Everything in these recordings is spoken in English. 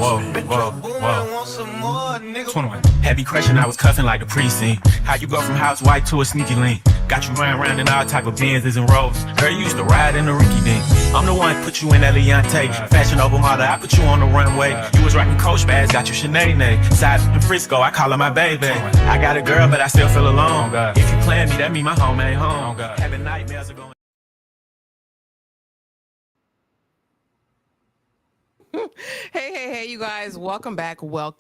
whoa. 21. Heavy crushing, I was cuffing like the precinct. How you go from housewife to a sneaky link? Got you running around in all type of Benzes and Rolls. Girl, you used to ride in the Ricky Dink. I'm the one put you in that Leontay. Fashion over model, I put you on the runway. You was rocking Coach bags, got you Sinead. Side in Frisco, I call her my baby. I got a girl, but I still feel alone. If you plan me, that mean my home ain't home. Having nightmares are going. Hey, you guys. Welcome back. We're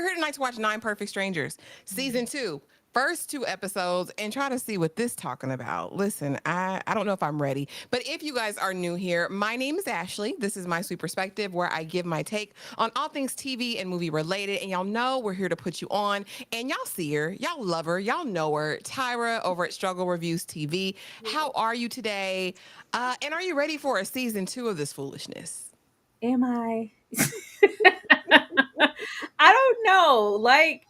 here tonight to watch 9 Perfect Strangers, season 2. First 2 episodes and try to see what this talking about. Listen, I don't know if I'm ready, but if you guys are new here, my name is Ashley. This is my sweet perspective where I give my take on all things TV and movie related. And y'all know we're here to put you on. And y'all see her, y'all love her, y'all know her. Tyra over at Struggle Reviews TV. How are you today? And are you ready for a season 2 of this foolishness? Am I? I don't know. Like,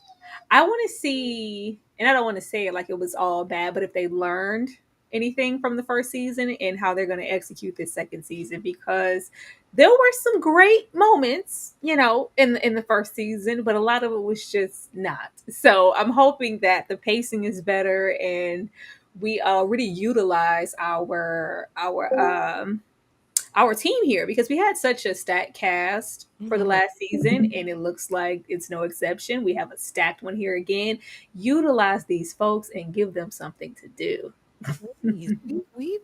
I want to see, and I don't want to say it like it was all bad, but if they learned anything from the first season and how they're going to execute this second season, because there were some great moments, in the first season, but a lot of it was just not. So I'm hoping that the pacing is better and we really utilize our team here, because we had such a stacked cast for the last season, and it looks like it's no exception. We have a stacked one here again. Utilize these folks and give them something to do.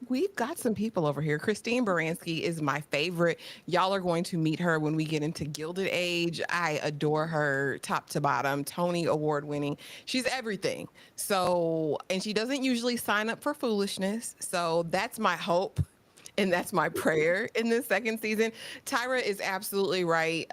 We've got some people over here. Christine Baranski is my favorite. Y'all are going to meet her when we get into Gilded Age. I adore her top to bottom. Tony Award winning. She's everything. So, and she doesn't usually sign up for foolishness. So that's my hope. And that's my prayer in this second season. Tyra is absolutely right.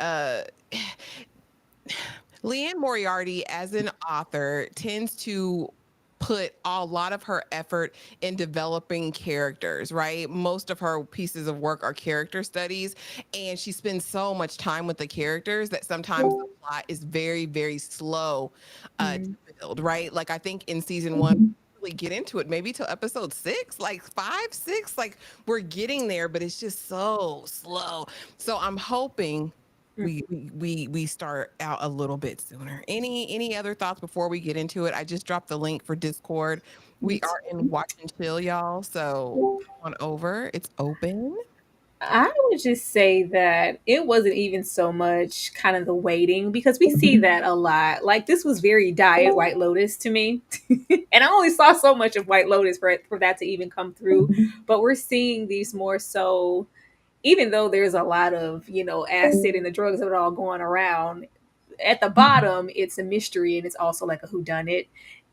Leanne Moriarty, as an author, tends to put a lot of her effort in developing characters, right? Most of her pieces of work are character studies, and she spends so much time with the characters that sometimes the plot is very, very slow to build, right? Like I think in season 1, really get into it maybe till episode 6, like 5, 6, like we're getting there, but it's just so slow. So I'm hoping we start out a little bit sooner. Any other thoughts before we get into it? I just dropped the link for Discord. We are in Watch and Chill, y'all. So come on over. It's open. I would just say that it wasn't even so much kind of the waiting, because we see that a lot. Like, this was very diet White Lotus to me. And I only saw so much of White Lotus for that to even come through. But we're seeing these more so, even though there's a lot of, acid and the drugs that are all going around, at the bottom, it's a mystery, and it's also like a whodunit.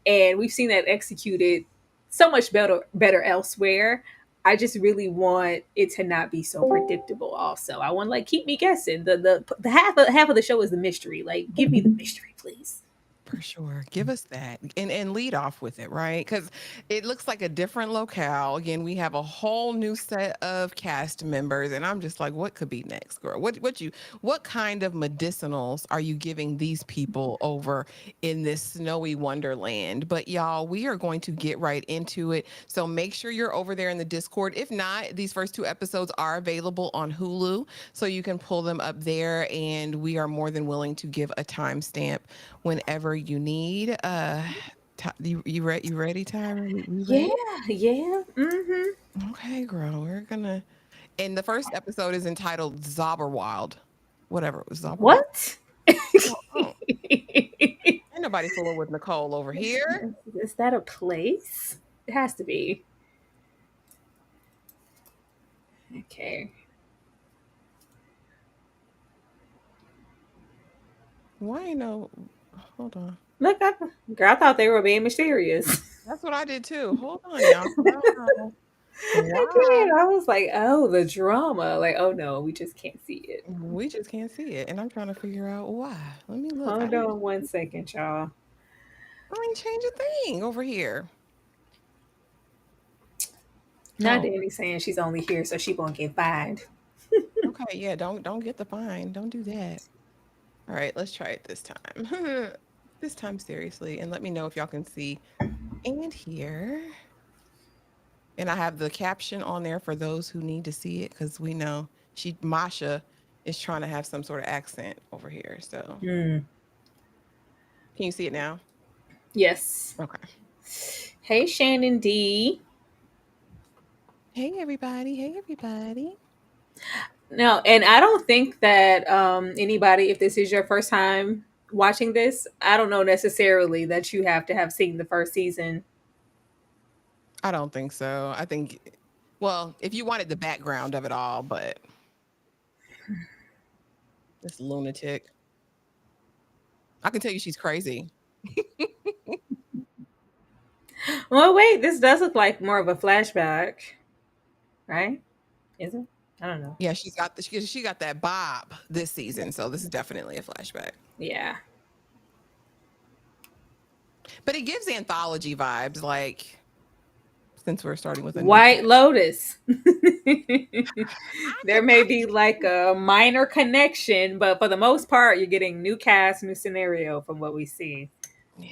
And we've seen that executed so much better elsewhere. I just really want it to not be so predictable. Also, I want, like, keep me guessing. The half of the show is the mystery. Like, give me the mystery, please. For sure. Give us that and lead off with it, right? Because it looks like a different locale. Again, we have a whole new set of cast members, and I'm just like, what could be next, girl? What kind of medicinals are you giving these people over in this snowy wonderland? But y'all, we are going to get right into it. So make sure you're over there in the Discord. If not, these first 2 episodes are available on Hulu, so you can pull them up there, and we are more than willing to give a timestamp whenever you need. You ready, Tyra? You ready? Yeah. Mm-hmm. Okay, girl. We're gonna. And the first episode is entitled Zauberwild. Whatever it was. Zauberwild. What? Oh. Ain't nobody fooling with Nicole over here. Is that a place? It has to be. Okay. Why ain't no? Hold on. Look, girl, I thought they were being mysterious. That's what I did too. Hold on, y'all. Wow. I did. I was like, oh, the drama. Like, oh no, we just can't see it. We just can't see it, and I'm trying to figure out why. Let me look. Hold on 1 second, y'all. I ain't change a thing over here. Not Danny saying she's only here so she won't get fined. Okay, yeah, don't get the fine. Don't do that. All right, let's try it this time. This time seriously, and let me know if y'all can see and hear. And I have the caption on there for those who need to see it, because we know Masha is trying to have some sort of accent over here. So Mm. can you see it now? Yes. Okay. Hey, Shannon D. Hey everybody. Hey everybody. No, and I don't think that anybody, if this is your first time watching this, I don't know necessarily that you have to have seen the first season. I don't think so. I think, well, if you wanted the background of it all, but this lunatic, I can tell you she's crazy. Well, wait, this does look like more of a flashback, right? Is it? I don't know. Yeah, she got that bob this season, so this is definitely a flashback. Yeah. But it gives anthology vibes, like since we're starting with a new White cast. Lotus. I There could, may I be could, like a minor connection, but for the most part, you're getting new cast, new scenario from what we see. yeah,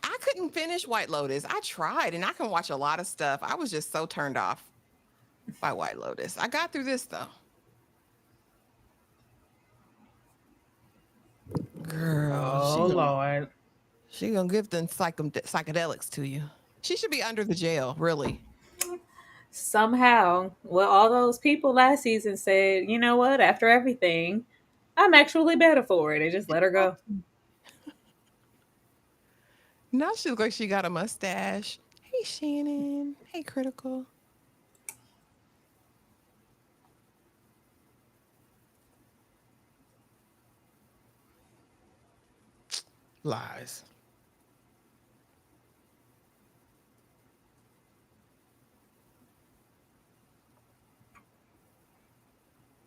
I couldn't finish White Lotus. I tried, and I can watch a lot of stuff. I was just so turned off by White Lotus. I got through this though. Girl, Oh Lord. she gonna give them psychedelics to you. She should be under the jail, really. Somehow, well, all those people last season said, you know what, after everything, I'm actually better for it. They just let her go. Now she looks like she got a mustache. Hey Shannon. Hey Critical. Lies.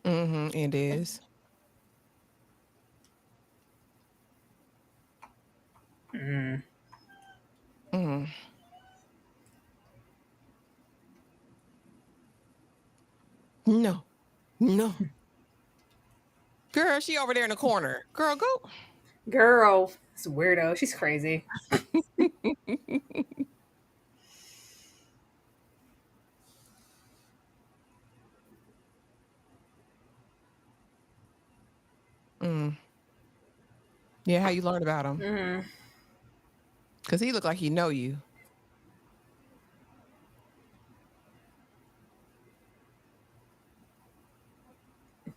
Mm-hmm. It is. Mm. Mm. No. No. Girl, she over there in the corner. Girl, go. Girl, it's a weirdo. She's crazy. Mm. Yeah, how you learn about him? Mm. Cause he look like he know you.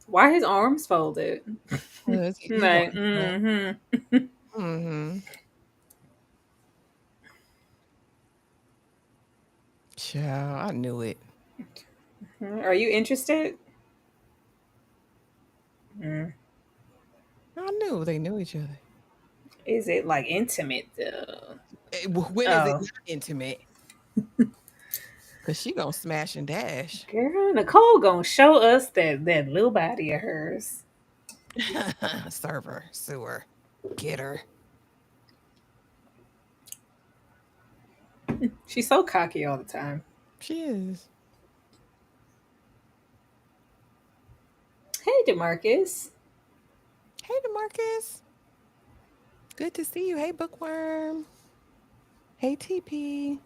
Why are his arms folded? He Like, going. mm-hmm. Mm-hmm. Child, I knew it. Are you interested? Mm. I knew they knew each other. Is it like intimate though? When is it Oh, not intimate? Cause she gonna smash and dash. girl, Nicole gonna show us that little body of hers. Server, sewer, get her. She's so cocky all the time. She is. Hey, Demarcus. Hey, Demarcus. Good to see you. Hey, Bookworm. Hey, TP.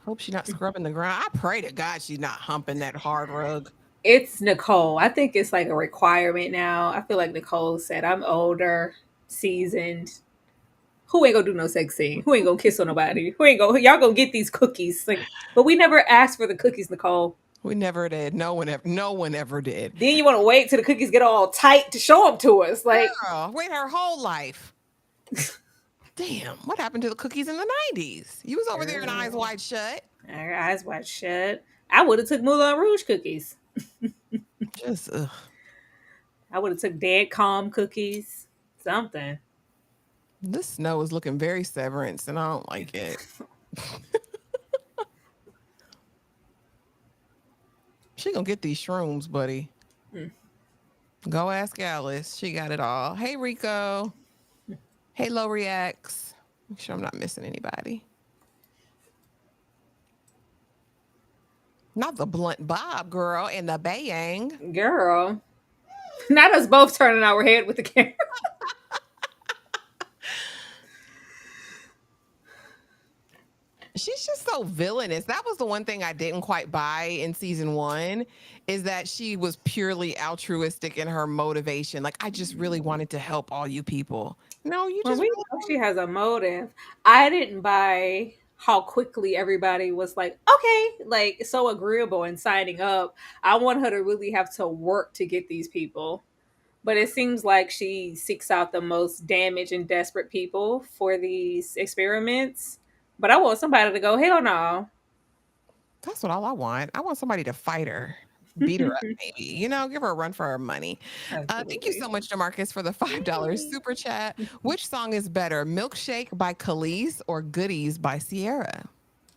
Hope she's not scrubbing the ground. I pray to God she's not humping that hard rug. It's Nicole. I think it's like a requirement now. I feel like Nicole said, I'm older, seasoned. Who ain't gonna do no sex scene? Who ain't gonna kiss on nobody? Who ain't gonna y'all gonna get these cookies? Like, but we never asked for the cookies, Nicole. We never did. No one ever did. Then you want to wait till the cookies get all tight to show them to us. Like, Girl, wait her whole life. Damn, what happened to the cookies in the 90s? You was over there in eyes wide shut. our eyes wide shut. I would have took Moulin Rouge cookies. Just, ugh. I would have took Dead Calm cookies. Something. This snow is looking very Severance, and I don't like it. She gonna get these shrooms, buddy. Mm. Go ask Alice. She got it all. Hey, Rico. Hey, Low Reacts. Make sure I'm not missing anybody. Not the blunt bob girl and the bayang. Girl. Not us both turning our head with the camera. She's just so villainous. That was the one thing I didn't quite buy in season 1, is that she was purely altruistic in her motivation. Like, I just really wanted to help all you people. No, you When just we really know she has a motive, I didn't buy how quickly everybody was like, okay, like so agreeable and signing up. I want her to really have to work to get these people. But it seems like she seeks out the most damaged and desperate people for these experiments. But I want somebody to go, hell no. That's what all I want. I want somebody to fight her, beat her up, maybe. Give her a run for her money. Thank you Absolutely. so much, Demarcus, for the $5 super chat. Which song is better, "Milkshake" by Khalees or "Goodies" by Sierra?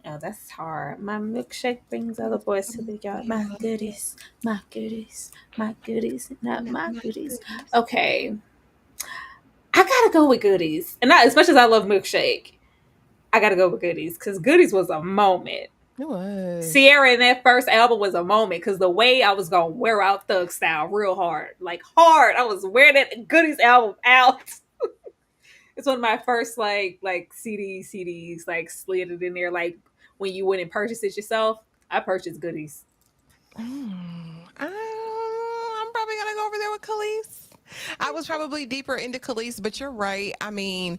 Oh, that's hard. My milkshake brings other boys to the yard. My goodies, my goodies, my goodies, not my goodies. Okay, I gotta go with goodies, and not as much as I love milkshake. I gotta go with goodies because goodies was a moment. It was. Sierra in that first album was a moment because the way I was gonna wear out Thug Style real hard, like hard. I was wearing that goodies album out. It's one of my first like CDs like slid it in there like when you went and purchased it yourself. I purchased goodies. I'm probably gonna go over there with Khalees. I was probably deeper into Khalees, but you're right. I mean,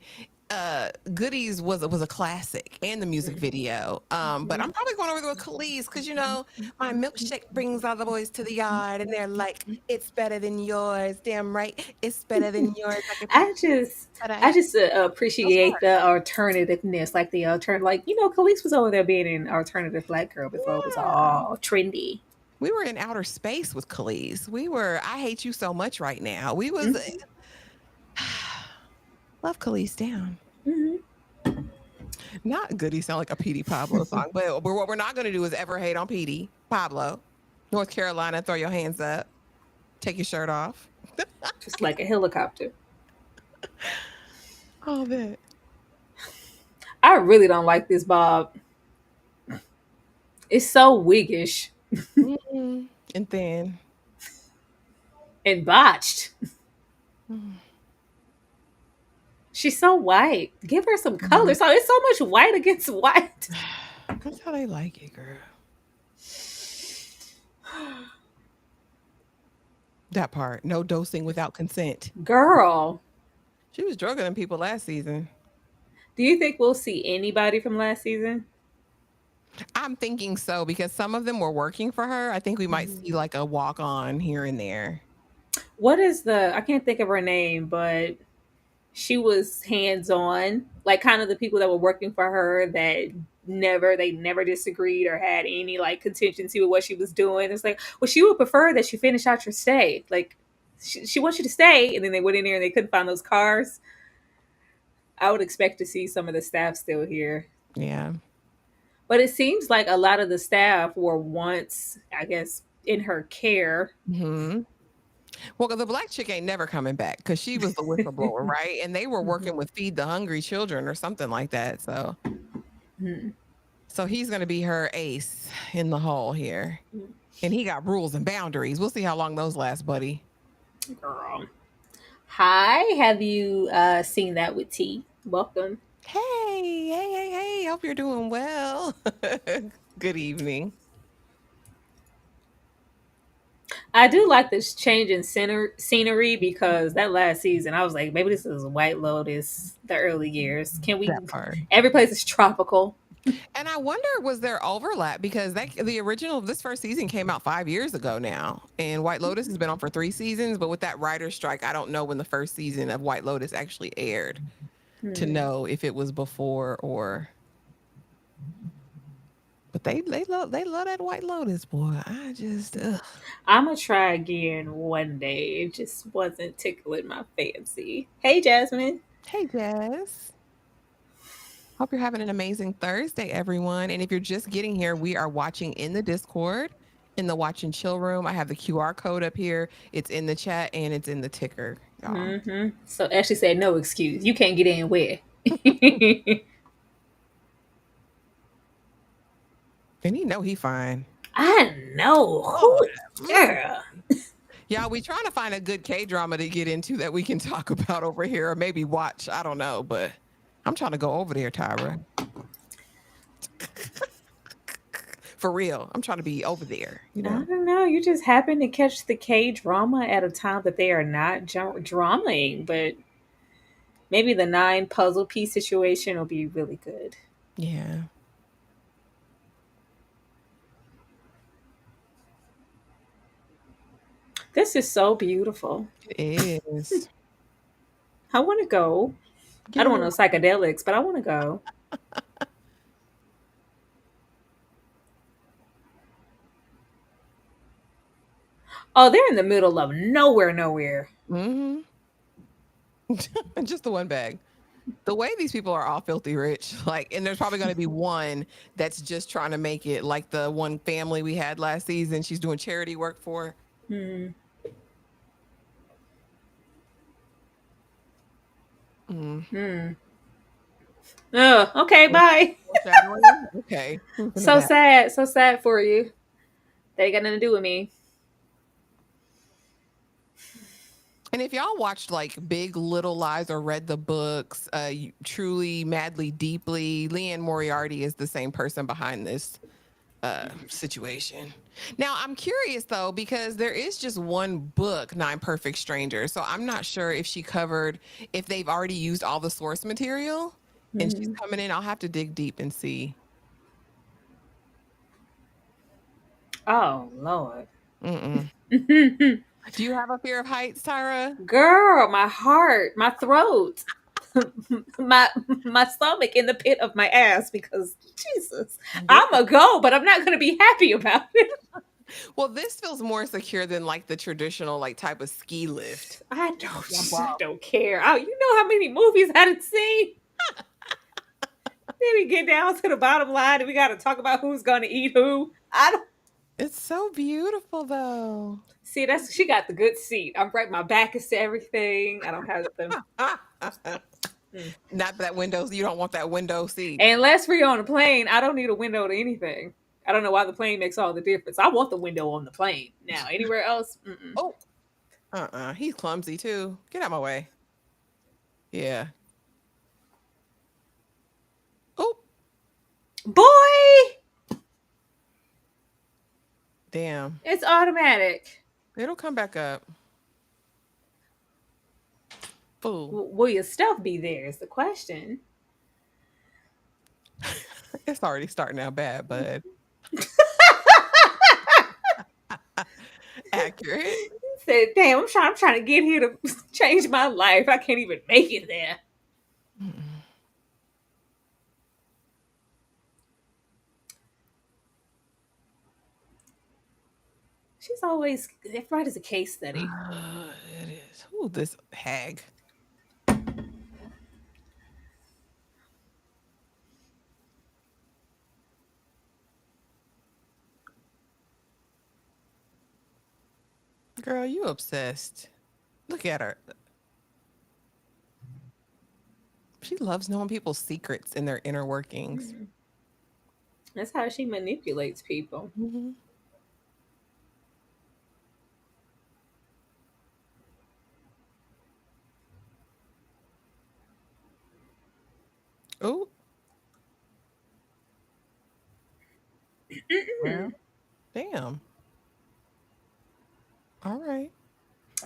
Goodies was a classic and the music video. But I'm probably going over there with Khalees because my milkshake brings all the boys to the yard, and they're like, "It's better than yours." Damn right, it's better than yours. Like a I just but I just Those appreciate the alternativeness, like the alternative, like Khalees was over there being an alternative black girl before it was yeah. all trendy. We were in outer space with Khalees. We were. I hate you so much right now. We was. Love Khalees down. Mm-hmm. Not Goody sound like a Petey Pablo song, but what we're not going to do is ever hate on Petey Pablo. North Carolina, throw your hands up, take your shirt off. Just like a helicopter. Oh, that. I really don't like this Bob. It's so wiggish And then. and botched. Mm. She's so white. Give her some color. So it's so much white against white. That's how they like it, girl. That part. No dosing without consent. Girl, She was drugging them people last season. do you think we'll see anybody from last season? I'm thinking so because some of them were working for her. I think we might see like a walk on here and there. What is I can't think of her name, but she was hands on, like kind of the people that were working for her that they never disagreed or had any like contingency with what she was doing. It's like, well, she would prefer that you finish out your stay. Like she wants you to stay, and then they went in there and they couldn't find those cars. I would expect to see some of the staff still here. Yeah. But it seems like a lot of the staff were once, I guess, in her care. Hmm. Well, the black chick ain't never coming back because she was the whistleblower, right? And they were working with Feed the Hungry Children or something like that. So, Mhm. so he's going to be her ace in the hole here. And he got rules and boundaries. We'll see how long those last, buddy. Girl. Hi, have you seen that with T? Welcome. Hey. Hope you're doing well. Good evening. I do like this change in scenery because that last season, I was like, maybe this is White Lotus, the early years. Can we? That part. Every place is tropical. And I wonder, was there overlap? Because the original, this first season came out 5 years ago now. And White Lotus has been on for 3 seasons. But with that writer's strike, I don't know when the first season of White Lotus actually aired to know if it was before or. But they love that White Lotus, boy. I just I'm gonna try again one day. It just wasn't tickling my fancy. Hey, Jasmine. Hey, Jess. Hope you're having an amazing Thursday, everyone. And if you're just getting here, we are watching in the Discord, in the Watch and Chill room. I have the QR code up here. It's in the chat and it's in the ticker. Y'all. So Ashley said, no excuse. You can't get in where? And he know he fine. I know. Who, girl. Yeah, we trying to find a good K-drama to get into that we can talk about over here or maybe watch. I don't know, but I'm trying to go over there, Tyra. For real. I'm trying to be over there, you I know? don't know. You just happen to catch the K drama at a time that they are not dramaing, but maybe the 9 puzzle piece situation will be really good. Yeah. This is so beautiful. It is. I want to go. I Get don't a want no little. psychedelics, but I want to go. Oh, they're in the middle of nowhere, nowhere. Mm-hmm. Just the one bag. The way these people are all filthy rich, like, and there's probably going to be one that's just trying to make it, like the one family we had last season. She's doing charity work for. Hmm. Mm. Hmm. Oh, okay, bye. Foreshadowing. Okay. Listen to So that. sad. So sad for you. That ain't got nothing to do with me. And if y'all watched like Big Little Lies or read the books, Truly, Madly, Deeply, Leanne Moriarty is the same person behind this situation. Now, I'm curious though, because there is just one book, Nine Perfect Strangers. So I'm not sure if she covered, if they've already used all the source material and she's Hmm. coming in. I'll have to dig deep and see. Oh, Lord. Mm-mm. Do you have a fear of heights, Tyra? Girl, my heart, my throat, my my stomach in the pit of my ass because Jesus, Yeah. I'm a go, but I'm not gonna be happy about it. Well, this feels more secure than like the traditional like type of ski lift. I Jump don't, I off. don't care. Oh, you know how many movies I done seen? Then we get down to the bottom line and we got to talk about who's gonna eat who. I don't It's so beautiful though. see. That's she got the good seat. I'm right. My back is to everything. I don't have them. Mm. Not that window. You don't want that window seat. Unless we're on a plane, I don't need a window to anything. I don't know why the plane makes all the difference. I want the window on the plane. Now, anywhere else, mm-mm. Oh, he's clumsy too. Get out my way. Yeah. Oh, Boy, damn. it's automatic. It'll come back up. Fool. Will your stuff be there? Is the question. It's already starting out bad, bud. Accurate. Said, "Damn, I'm trying to get here to change my life. I can't even make it there." Mm-mm. She's always everybody's a case study. It is. Ooh, this hag. Girl, you obsessed. Look at her. She loves knowing people's secrets and their inner workings. Mhm. That's how she manipulates people. Mm-hmm. Oh, well, damn. All right.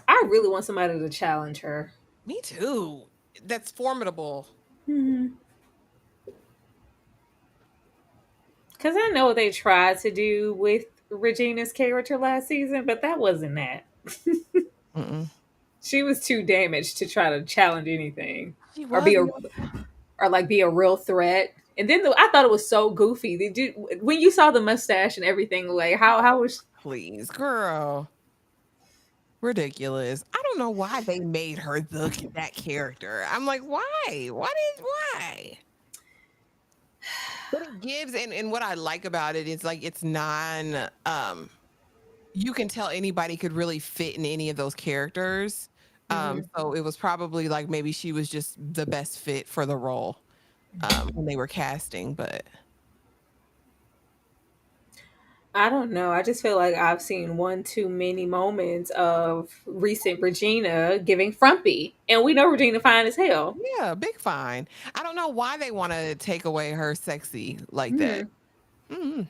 I really want somebody to challenge her. Me too. That's formidable. Because I know what they tried to do with Regina's character last season, but that wasn't that. Mm-mm. She was too damaged to try to challenge anything She or was. be a real threat. And then I thought it was so goofy. Did you when you saw the mustache and everything? Like how was Please, girl. Ridiculous. I don't know why they made her that character. I'm like, why? Why? But it gives, and what I like about it is like it's non you can tell anybody could really fit in any of those characters. Mhm. So it was probably like maybe she was just the best fit for the role when they were casting, but I don't know. I just feel like I've seen one too many moments of recent Regina giving frumpy, and we know Regina fine as hell. yeah, big fine. I don't know why they want to take away her sexy like that. Mhm. Mm-hmm.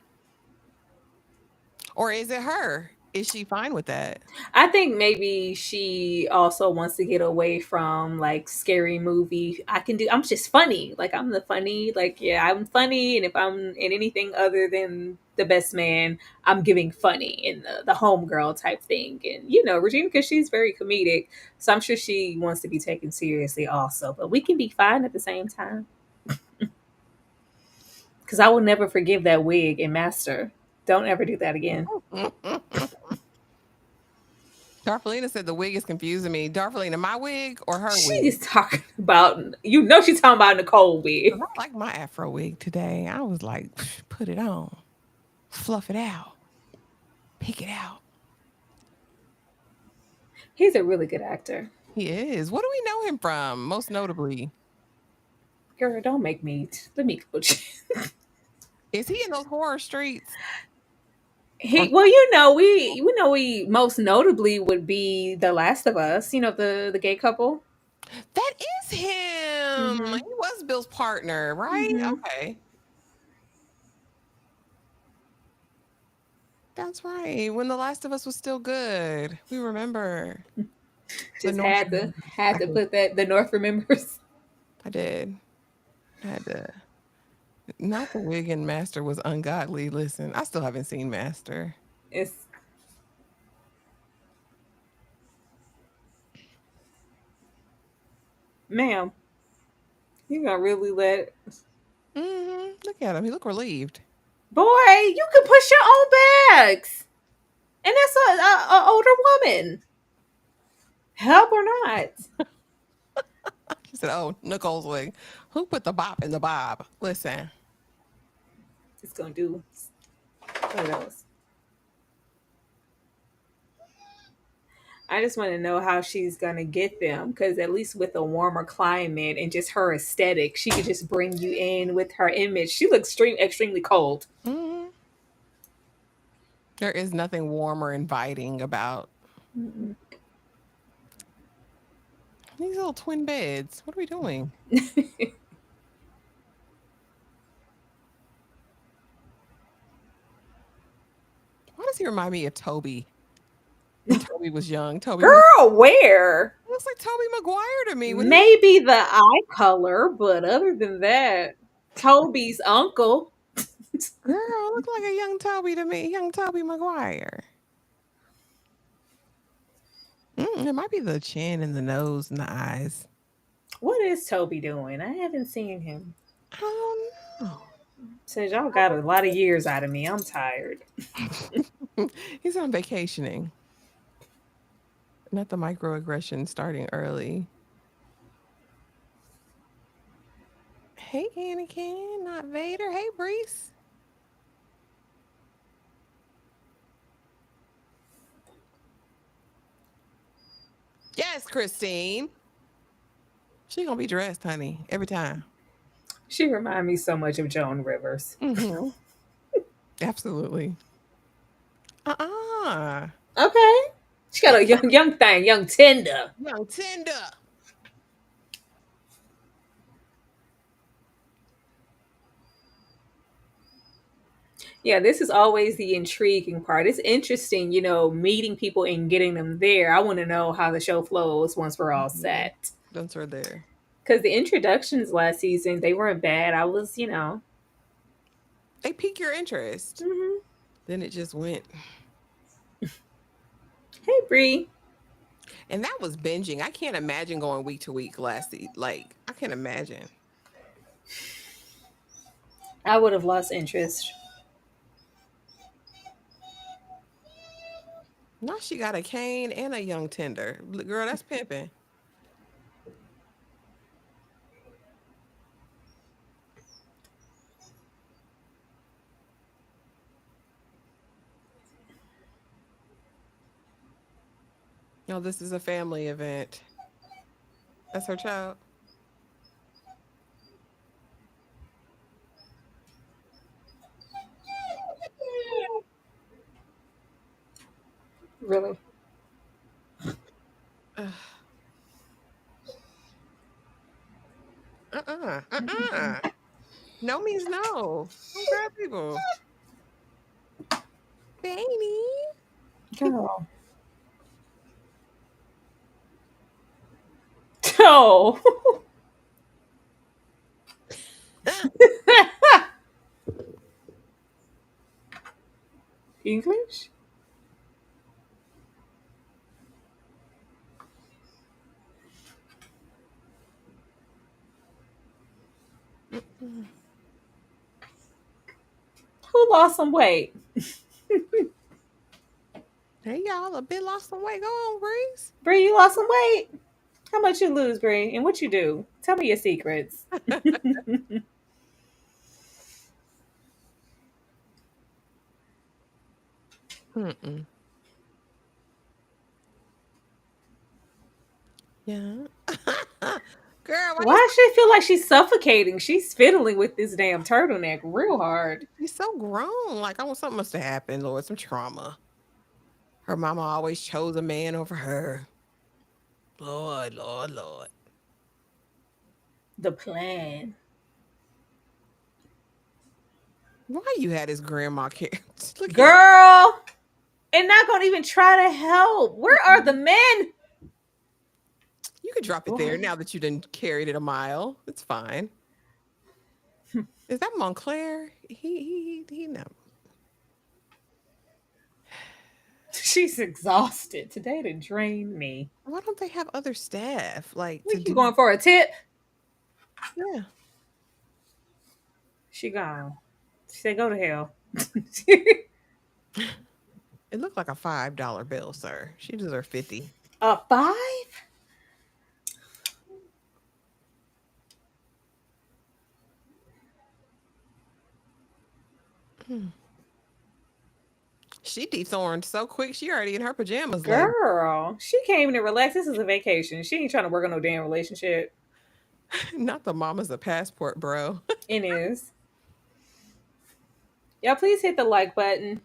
Or is it her? Is she fine with that? I think maybe she also wants to get away from like scary movie. I'm just funny. Like I'm the funny, like yeah, I'm funny and if I'm in anything other than the best man, I'm giving funny in the homegirl type thing. And Regina, because she's very comedic. So I'm sure she wants to be taken seriously also. But we can be fine at the same time. Because I will never forgive that wig in Master. Don't ever do that again. Darfalina said the wig is confusing me. Darfalina, my wig or her She wig? is talking about, she's talking about Nicole wig. 'Cause I like my afro wig today. I was like, put it on, fluff it out, pick it out. He's a really good actor. He is. What do we know him from? Most notably, Girl, don't make me. Let me go. is he in those horror streets? Or Well, we most notably would be The Last of Us. The gay couple. that is him. Mm-hmm. He was Bill's partner, right? Mm-hmm. Okay. That's right. When The Last of Us was still good. We remember. Just North had to put that the North remembers. I did. I had to. Not the wig and Master was ungodly. Listen, I still haven't seen Master. It's ma'am, you gonna really let Look at him. He look relieved. boy? You can push your own bags, and that's a older woman. Help or not? She said, "Oh, Nicole's wig. Who put the bop in the bob?" Listen, It's gonna do one of those. I just want to know how she's gonna get them because at least with a warmer climate and just her aesthetic, she could just bring you in with her image. She looks extremely cold. mm-hmm. There is nothing warm or inviting about Mm-mm. these little twin beds. What are we doing? Why does he remind me of Toby? When Toby was young. Girl, where? Looks like Toby Maguire to me. Maybe the eye color, but other than that, Toby's uncle. Girl, look like a young Toby to me. Young Toby Maguire. It might be the chin and the nose and the eyes. What is Toby doing? I haven't seen him. I don't know. Says y'all got a lot of years out of me. I'm tired. He's on vacationing. Not the microaggression starting early. Hey, Anakin, not Vader. Hey, Brees. Yes, Christine. She gonna be dressed, honey, every time. She reminds me so much of Joan Rivers. Mm-hmm. Absolutely. Uh-uh. Okay. She got a young thing, young tender. Young tender. Yeah, this is always the intriguing part. It's interesting, meeting people and getting them there. I want to know how the show flows once we're all set. Once we're there. Because the introductions last season, they weren't bad. I was, They pique your interest. Mm-hmm. Then it just went. Hey, Bree. And that was binging. I can't imagine going week to week last season. Like, I can't imagine. I would have lost interest. Now she got a cane and a young tender. Girl, that's pimping. No, this is a family event. That's her child. Really? No means no. Don't grab people. Be Danny. Girl. Oh. English? Who lost some weight? Hey y'all, a bit lost some weight. Go on, Breeze. Bree, you lost some weight? How much you lose, Bree? And what you do? Tell me your secrets. Mm-mm. Yeah. Girl, why Why does she feel like she's suffocating? She's fiddling with this damn turtleneck real hard. you so grown? Like, I want something must have happened, Lord, some trauma. Her mama always chose a man over her. Lord, Lord, Lord. The plan. Why you had his grandma care? Look at Girl! And not gonna even try to help. Where are the men? you could drop it there now that you done carried it a mile. It's fine. Is that Montclair? He no. She's exhausted. Today to drain me. Why don't they have other staff like We to keep do? going for a tip. Yeah. She gone. She said, go to hell. It looked like a $5 bill, sir. She deserved 50. A 5? She dethorned so quick. She already in her pajamas. Girl, she came in to relax. This is a vacation. She ain't trying to work on no damn relationship. Not the mama's a passport, bro. It is. Y'all, please hit the like button.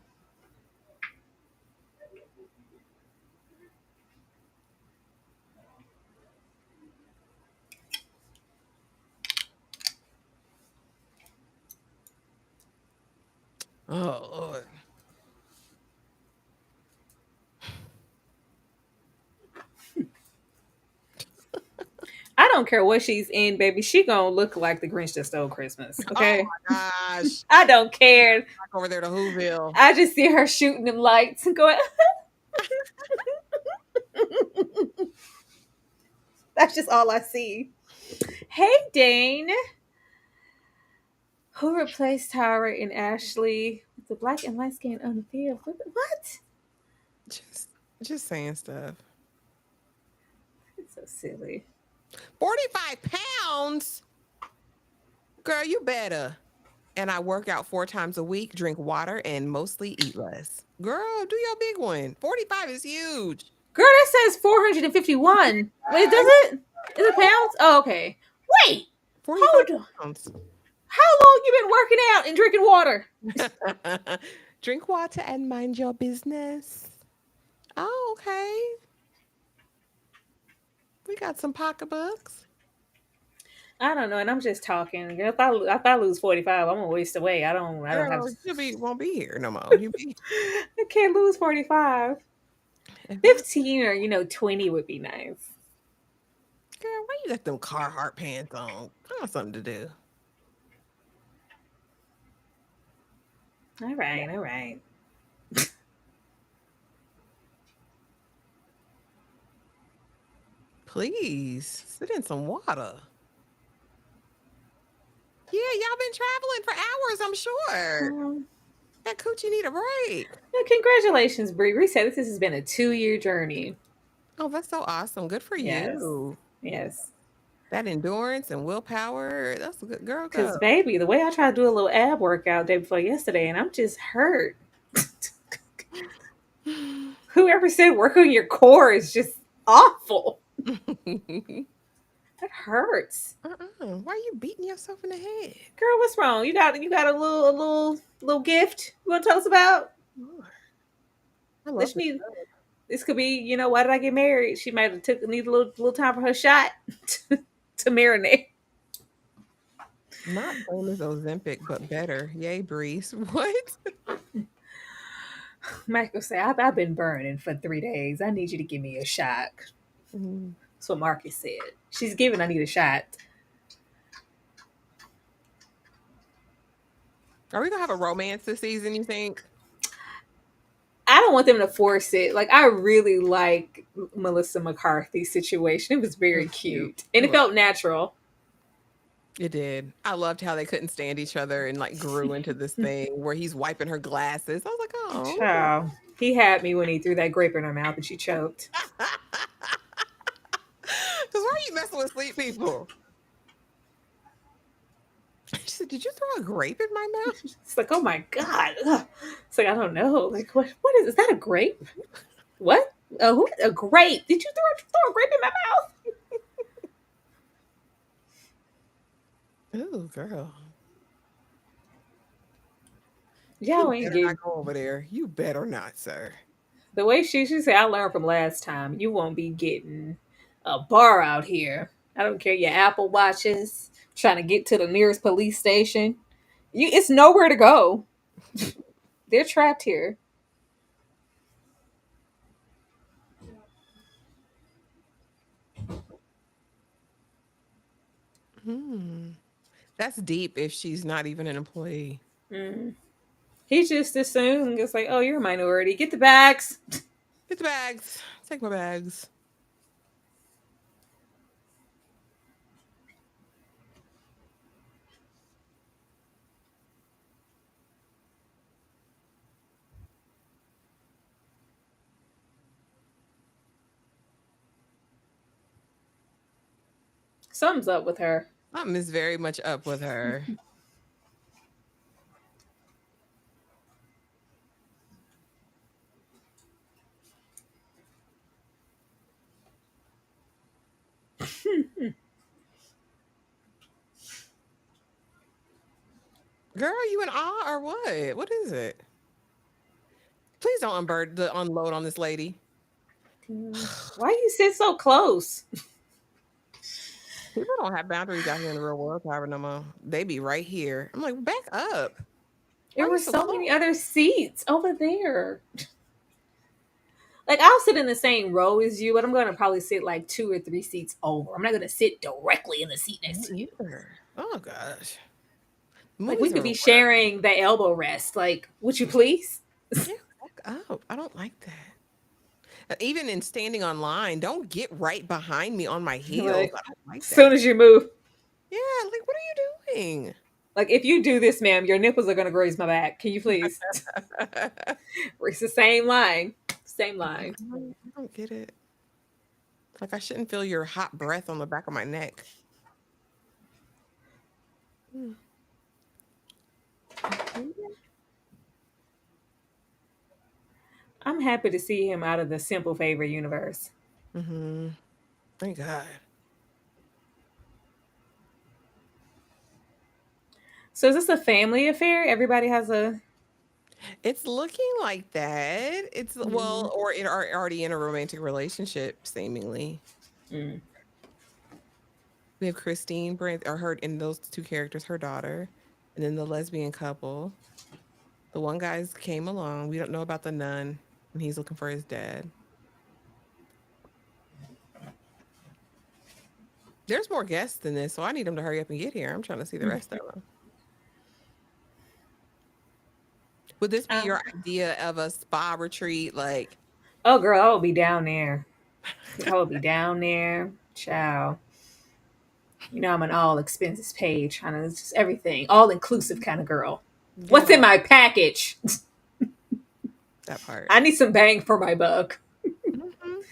Oh Lord. I don't care what she's in, baby. She gonna look like the Grinch that stole Christmas. Okay. Oh my gosh. I don't care. Back over there to Whoville. I just see her shooting them lights and going. That's just all I see. Hey, Dane. Who replaced Tyra and Ashley with the black and light skin on the field? What? Just saying stuff. It's so silly. 45 pounds? Girl, you better. And I work out 4 times a week, drink water, and mostly eat less. Girl, do your big one. 45 is huge. Girl, that says 451. Wait, does it? Is it pounds? Oh, okay. Wait. 45 Hold on. pounds. How long you been working out and drinking water? Drink water and mind your business. Oh, okay. We got some pocketbooks. I don't know, and I'm just talking. If I lose 45, I'm gonna waste away. I don't have. Girl, won't be here no more. I can't lose 45. 15 or 20 would be nice. Girl, why you got them Carhartt pants on? Find something to do. All right. Please sit in some water. Yeah, y'all been traveling for hours, I'm sure. That coochie need a break. Well, congratulations, Brie. Reset. This has been a 2-year journey. Oh, that's so awesome. Good for you. Yes. That endurance and willpower. That's a good girl. Because, baby, the way I tried to do a little ab workout day before yesterday, and I'm just hurt. Whoever said work on your core is just awful. That hurts. Why are you beating yourself in the head? Girl, what's wrong? You got a little gift you want to tell us about? I love This could be, why did I get married? She might have need a little time for her shot to marinate. Not same as Ozempic, but better. Yay, Breeze. What? Michael say, I've been burning for 3 days. I need you to give me a shot. Mhm. That's what Marcus said. She's giving, I need a shot. Are we gonna have a romance this season, you think? I don't want them to force it. Like, I really like Melissa McCarthy's situation. It was It very was cute. cute. And it felt natural. It did. I loved how they couldn't stand each other and like grew into this thing where he's wiping her glasses. I was like, oh. Child. He had me when he threw that grape in her mouth and she choked. Because why are you messing with sleep people? She said, "Did you throw a grape in my mouth?" It's like, oh my God. Ugh. It's like, I don't know. Like, what is that a grape? What? A grape? Did you throw a grape in my mouth? Oh, girl. Y'all You ain't better getting not go over there. You better not, sir. the way she said, I learned from last time. You won't be getting a bar out here. I don't care your Apple watches, trying to get to the nearest police station. It's nowhere to go. They're trapped here. Hmm. That's deep if she's not even an employee. Mm. He just assumed it's like, oh, you're a minority. Get the bags. Get the bags. Take my bags. Something's up with her. Something is very much up with her. Girl, you in awe or what? What is it? Please don't unload on this lady. Why you sit so close? People don't have boundaries out here in the real world, however, no more. They be right here. I'm like, back up. Why There are were you so so many close? other seats over there. Like, I'll sit in the same row as you, but I'm gonna probably sit like 2 or 3 seats over. I'm not gonna sit directly in the seat next to you. Me either. Oh gosh. Like, we Movies could are be rough. sharing the elbow rest. Like, would you please? Yeah, back up. I don't like that. Even in standing online, don't get right behind me on my heels. Like, I don't like as soon that. as you move. Yeah, like what are you doing? Like, if you do this, ma'am, your nipples are gonna graze my back. Can you please? It's the same line. Same line. I don't get it. Like I shouldn't feel your hot breath on the back of my neck. Mm. I'm happy to see him out of the Simple Favor universe. Mm-hmm. Thank God. So is this a family affair? Everybody has a. It's looking like that. It's Mm, well, or it are already in a romantic relationship, seemingly. mm. We have Christine Brand or her in those two characters, her daughter, and then the lesbian couple. The one guy's came along. We don't know about the nun, and he's looking for his dad. There's more guests than this, so I need them to hurry up and get here. I'm trying to see the rest of them. Would this be Um, your idea of a spa retreat? Like, oh, girl, I will be down there. I will be down there. Ciao. You know, I'm an all expenses paid, trying to just everything, all inclusive kind of girl. get it What's in all, my package? that part. I need some bang for my buck. Mhm.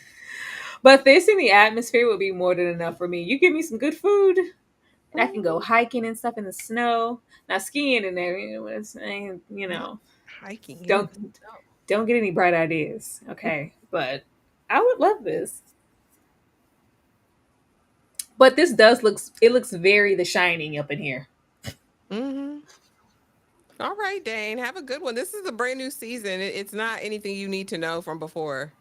But this in the atmosphere would be more than enough for me. You give me some good food, and I can go Mhm. hiking and stuff in the snow. Now skiing in there, you Not know, hiking in don't the snow. don't get any bright ideas, okay? But I would love this. But this does looks it looks very The Shining up in here. Hmm. All right, Dane, have a good one. This is a brand new season. It's not anything you need to know from before.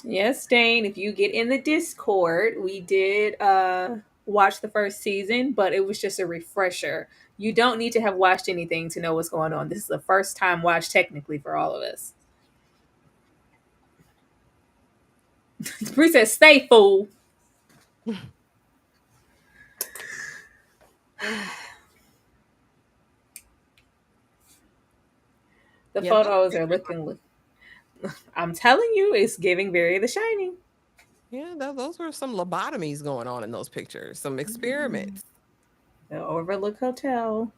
Yes, Dane, if you get in the Discord, we did watch the first season, but it was just a refresher. You don't need to have watched anything to know what's going on. This is the first time watch technically for all of us. Bree said, "Stay fool." The Yeah, those photos are pictures looking. I'm telling you, it's giving very The Shining. yeah, those were some lobotomies going on in those pictures, some experiments. The Overlook Hotel.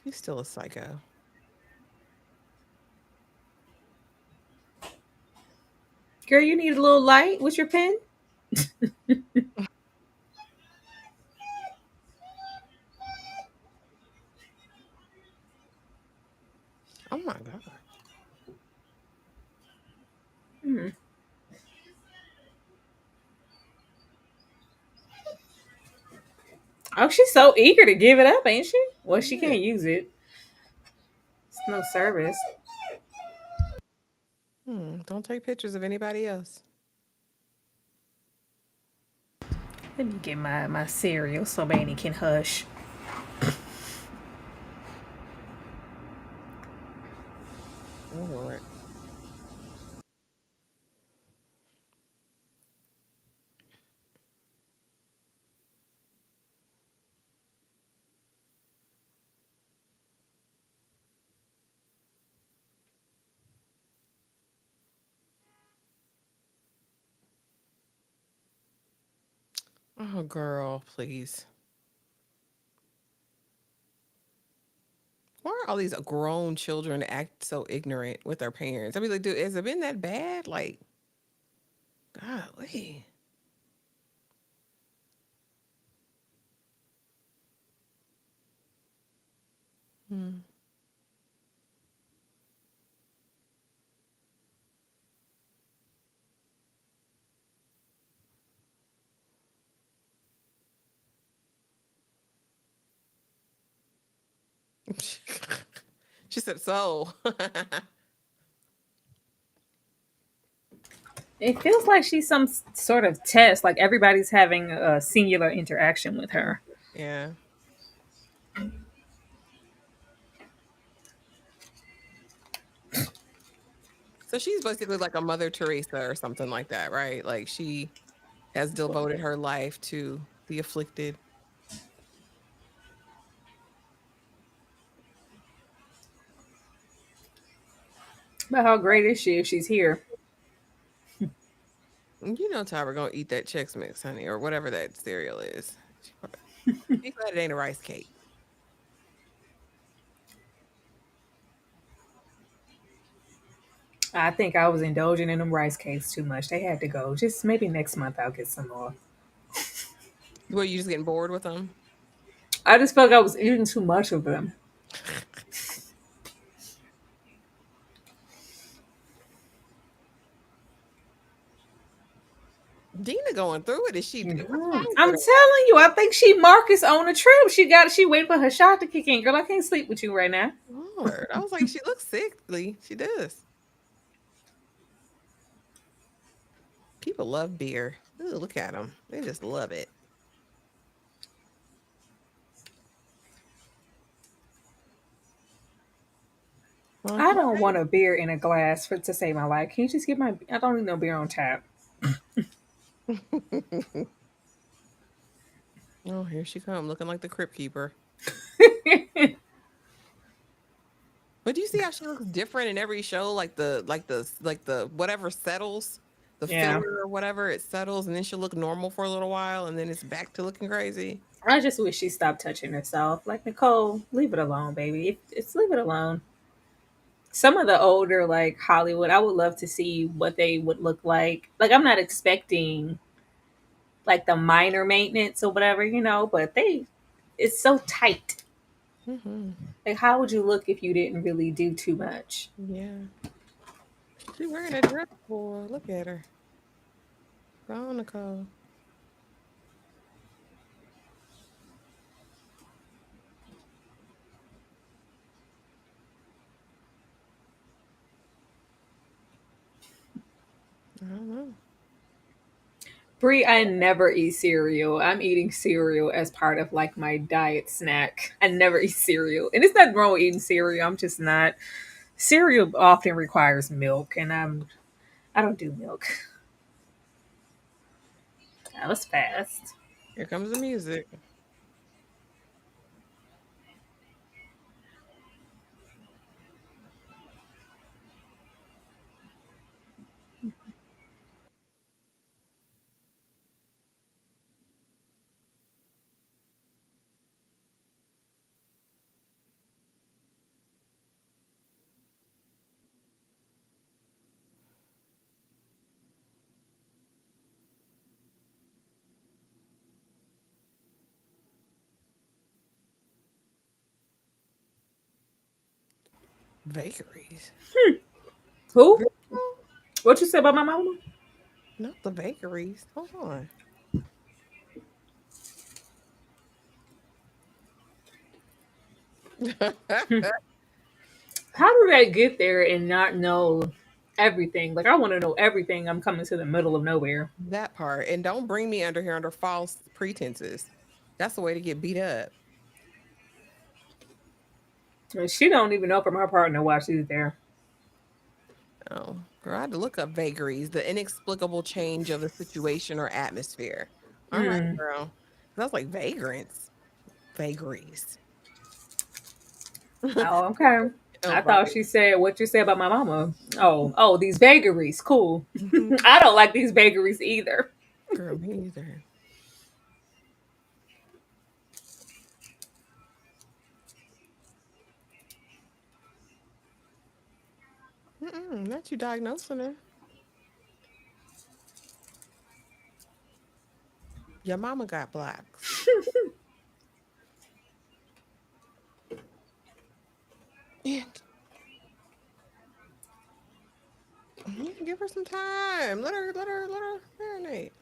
She's still a psycho. Girl, you need a little light with your pen? Oh my god. Hmm. Oh, she's so eager to give it up, ain't she? Well, she Yeah. can't use it. It's no service. Don't take pictures of anybody else. Let me get my cereal so Manny can hush. Oh Lord. Oh girl, please. Why are all these grown children act so ignorant with their parents? I mean, like, dude, has it been that bad? Like, golly. Hmm. She said so. It feels like she's some sort of test. Like everybody's having a singular interaction with her. Yeah. So she's basically like a Mother Teresa or something like that, right? Like she has devoted her life to the afflicted. But how great is she if she's here? You know Tyra gonna eat that Chex Mix, honey, or whatever that cereal is. Be glad it ain't a rice cake. I think I was indulging in them rice cakes too much. They had to go. Just maybe next month I'll get some more. Were you just getting bored with them? I just felt like I was eating too much of them. Dina going through it. Is she? What's wrong I'm with her? telling you, I think she Marcus on a trip. She waiting for her shot to kick in. Girl, I can't sleep with you right now. Lord, I was like, she looks sickly. She does. People love beer. Ooh, look at them. They just love it. Well, I don't want a beer in a glass for to save my life. Can you just get my? I don't need no beer on tap. oh, here she come, looking like the Crypt Keeper. But do you see how she looks different in every show? Like the whatever settles, the Yeah, filler or whatever, it settles, and then she'll look normal for a little while, and then it's back to looking crazy. I just wish she stopped touching herself. Like Nicole, leave it alone, baby. It's leave it alone. Some of the older like Hollywood, I would love to see what they would look like. Like I'm not expecting like the minor maintenance or whatever, but it's so tight. Hmm. Like how would you look if you didn't really do too much? Yeah, she wearing a dress for. Look at her. Go on, Nicole. I don't know. Brie, I never eat cereal. I'm eating cereal as part of like my diet snack. I never eat cereal. And it's not wrong with eating cereal. I'm just not. Cereal often requires milk, and I don't do milk. That was fast. Here comes the music. Bakeries. Who? Girl, What you say about my mama? not the bakeries. Hold on. How do they get there and not know everything? Like I want to know everything. I'm coming to the middle of nowhere. That part. And don't bring me under here under false pretenses. That's the way to get beat up. And she don't even know from her partner why she's there. Oh, girl, I had to look up vagaries, the inexplicable change of the situation or atmosphere. All right, Hmm. girl. That's like vagrants. Vagaries. Oh, okay. Oh, I thought right. she said what you say about my mama. Oh, these vagaries. Cool. Mhm. I don't like these vagaries either. Girl, me neither. Not you diagnosing her. Your mama got blacks. And give her some time. Let her marinate.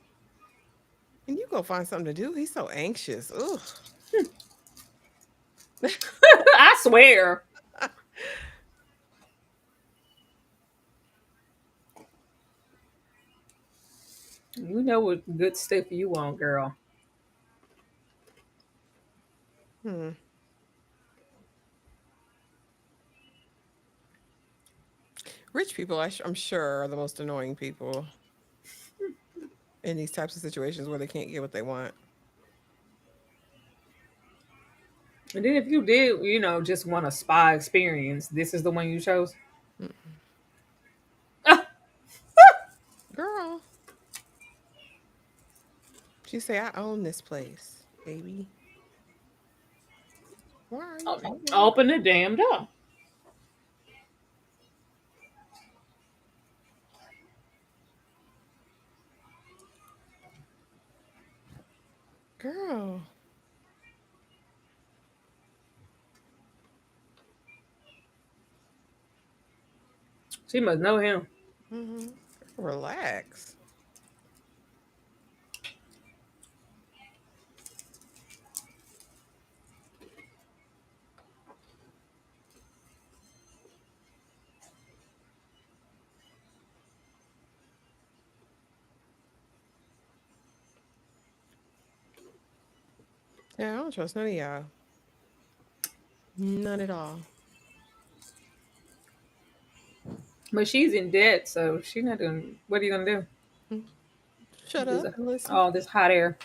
And you go find something to do. He's so anxious. Ugh. I swear. You know what good stuff you want, girl. Hmm. Rich people, I'm sure, are the most annoying people in these types of situations where they can't get what they want. And then if you did, just want a spa experience, this is the one you chose. Mm. Ah, Girl, she say, I own this place, baby. Why are you angry? open the damn door. Girl. She must know him. Hmm. Relax. Yeah, I don't trust none of y'all. None at all. But she's in debt, so she's not doing. What are you gonna do? Mm. Shut Just up and listen. all this hot air.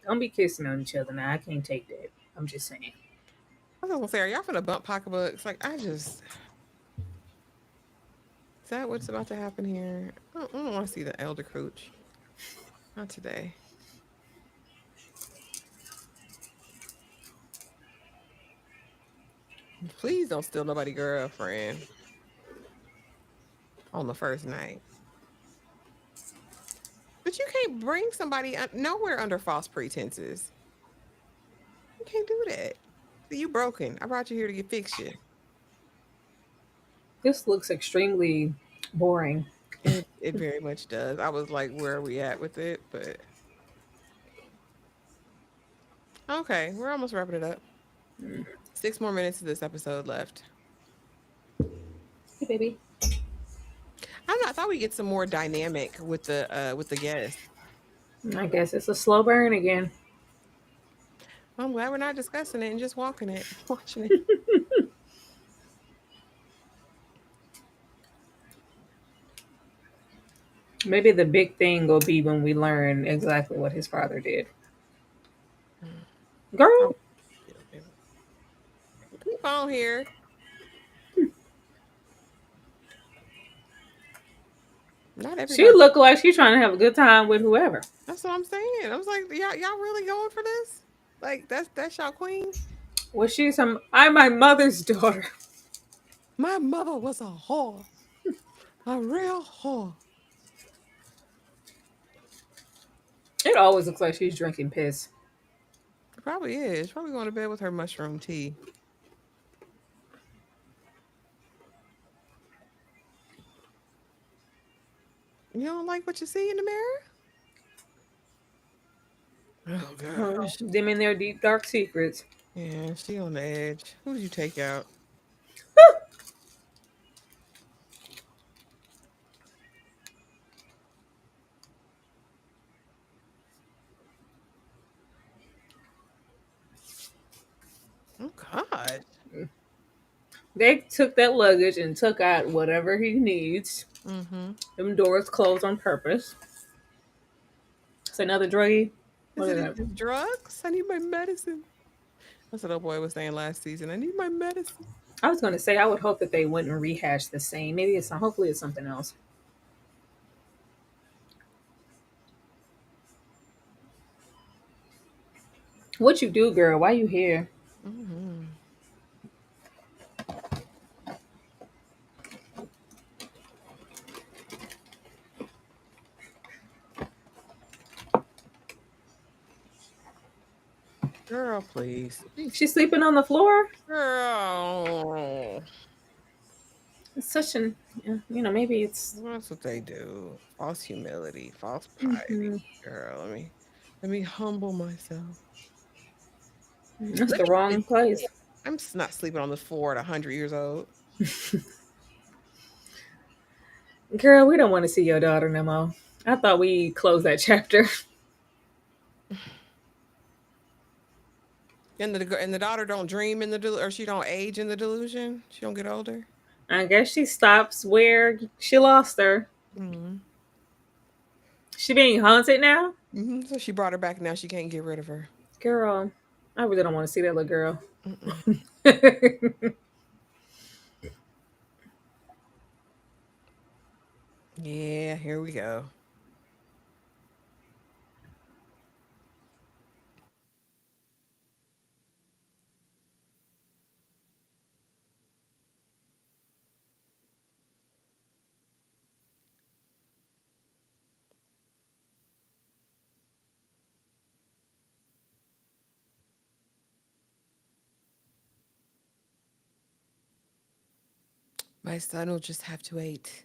Don't be kissing on each other now. I can't take that. I'm just saying. I was gonna say, are y'all finna bump pocketbooks? Like, is that what's about to happen here? I don't want to see the elder coach. Not today. Please don't steal nobody girlfriend on the first night. But you can't bring somebody nowhere under false pretenses. You can't do that. See, you broken. I brought you here to get fix you. This looks extremely boring. It very much does. I was like, where are we at with it? But okay, we're almost wrapping it up. 6 more minutes of this episode left. Hey, baby. I don't know. I thought we'd get some more dynamic with the guests. I guess it's a slow burn again. I'm glad we're not discussing it and just walking it, watching it. Maybe the big thing will be when we learn exactly what his father did. Girl, Keep on here. Not she everybody. looked like she's trying to have a good time with whoever. That's what I'm saying. I was like, y'all really going for this? Like that's y'all queen. Well, I'm my mother's daughter. My mother was a whore, a real whore. It always looks like she's drinking piss. Probably is. Probably going to bed with her mushroom tea. You don't like what you see in the mirror? Oh gosh. Them in their deep dark secrets. Yeah, she on the edge. Who did you take out? Oh God. They took that luggage and took out whatever he needs. Mm-hmm. Them doors closed on purpose. It's another druggie. Is What is it that? drugs? I need my medicine. That's what old boy was saying last season. I need my medicine. I was going to say I would hope that they wouldn't rehash the same. Maybe hopefully it's something else. What you do, girl? Why you here? Mm-hmm. Girl, please. She's sleeping on the floor. Girl. It's such an, maybe it's. That's what they do. False humility, false piety. Girl, let me humble myself. That's Let the me wrong place. I'm not sleeping on the floor at 100 years old. Girl, we don't want to see your daughter no more. I thought we closed that chapter. And the daughter don't dream in the or she don't age in the delusion. She don't get older. I guess she stops where she lost her. Mm-hmm. She being haunted now? Mm-hmm. So she brought her back. Now she can't get rid of her. Girl, I really don't want to see that little girl. Yeah, here we go. My son will just have to wait.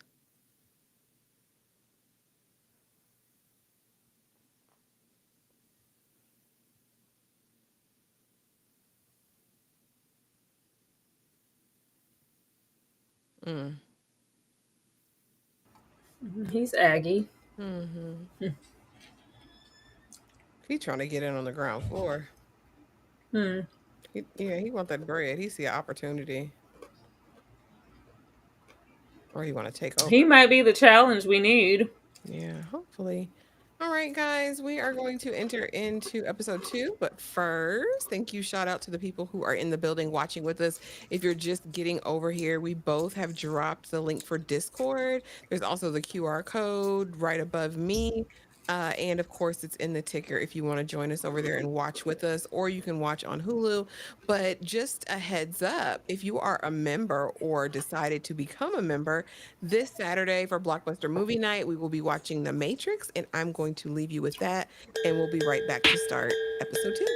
Mm. He's Aggie. Mm-hmm. He's trying to get in on the ground floor. He want that bread. He see an opportunity. Or he want to take over. He might be the challenge we need. Yeah, hopefully. All right, guys, we are going to enter into episode 2. But first, thank you. Shout out to the people who are in the building watching with us. If you're just getting over here, we both have dropped the link for Discord. There's also the QR code right above me. And of course, it's in the ticker if you want to join us over there and watch with us, or you can watch on Hulu. But just a heads up, if you are a member or decided to become a member, this Saturday for Blockbuster Movie Night, we will be watching The Matrix, and I'm going to leave you with that, and we'll be right back to start episode 2.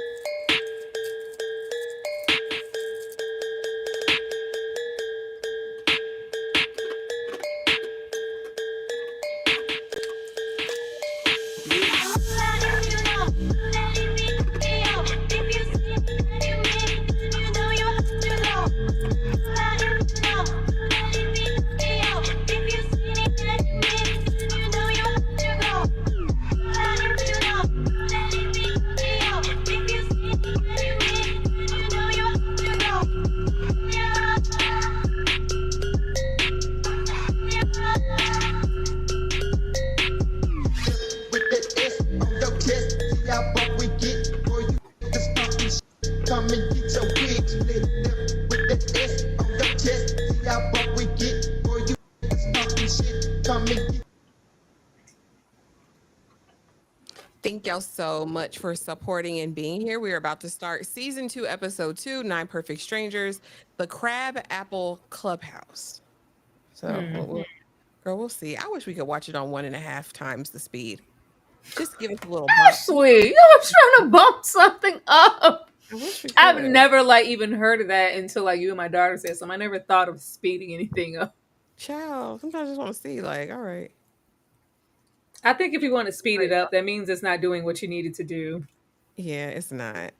Come and get your wigs lit with that S on your chest. See how buck we get, boy, you talking shit. Come and get. Thank y'all so much for supporting and being here. We are about to start season 2, episode 2, Nine Perfect Strangers, the Crab Apple Clubhouse. So, girl, we'll see. I wish we could watch it on 1.5 times the speed. Just give us a little bump. Ashley, you were trying to bump something up. I wish we could. I've never like even heard of that until like you and my daughter said something. I never thought of speeding anything up. Child, sometimes I just want to see, like, all right. I think if you want to speed it up, that means it's not doing what you needed to do. Yeah, it's not.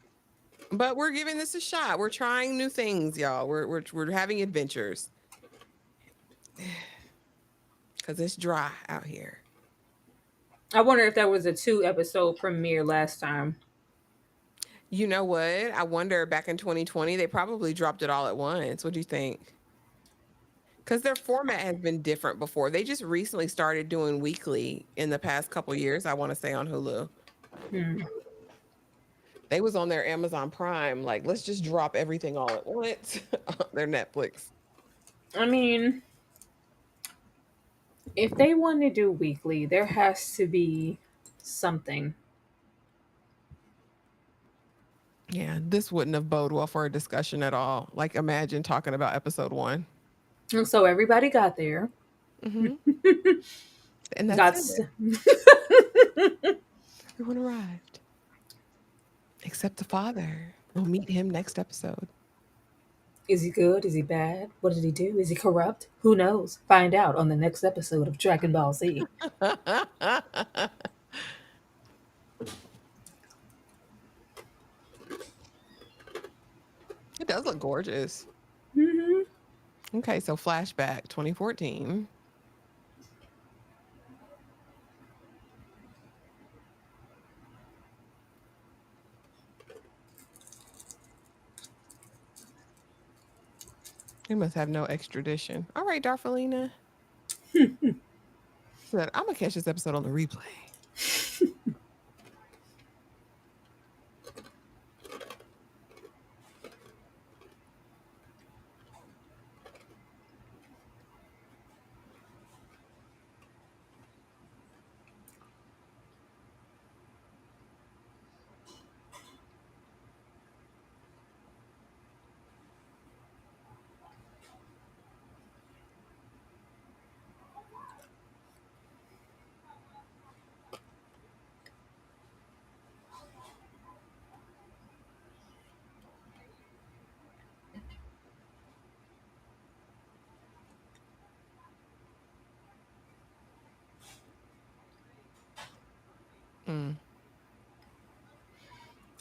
But we're giving this a shot. We're trying new things, y'all. We're having adventures. Cause it's dry out here. I wonder if that was a 2-episode premiere last time. You know what? I wonder back in 2020, they probably dropped it all at once. What do you think? Because their format has been different before. They just recently started doing weekly in the past couple years, I want to say, on Hulu. They was on their Amazon Prime, like, let's just drop everything all at once. Their Netflix. I mean, if they want to do weekly, there has to be something. Yeah, this wouldn't have bode well for a discussion at all. Like, imagine talking about episode 1. And so everybody got there. And That's everyone arrived. Except the father. We'll meet him next episode. Is he good? Is he bad? What did he do? Is he corrupt? Who knows? Find out on the next episode of Dragon Ball Z. It does look gorgeous. Okay, so flashback 2014. He must have no extradition. All right, Darfalina. Said, I'm gonna catch this episode on the replay.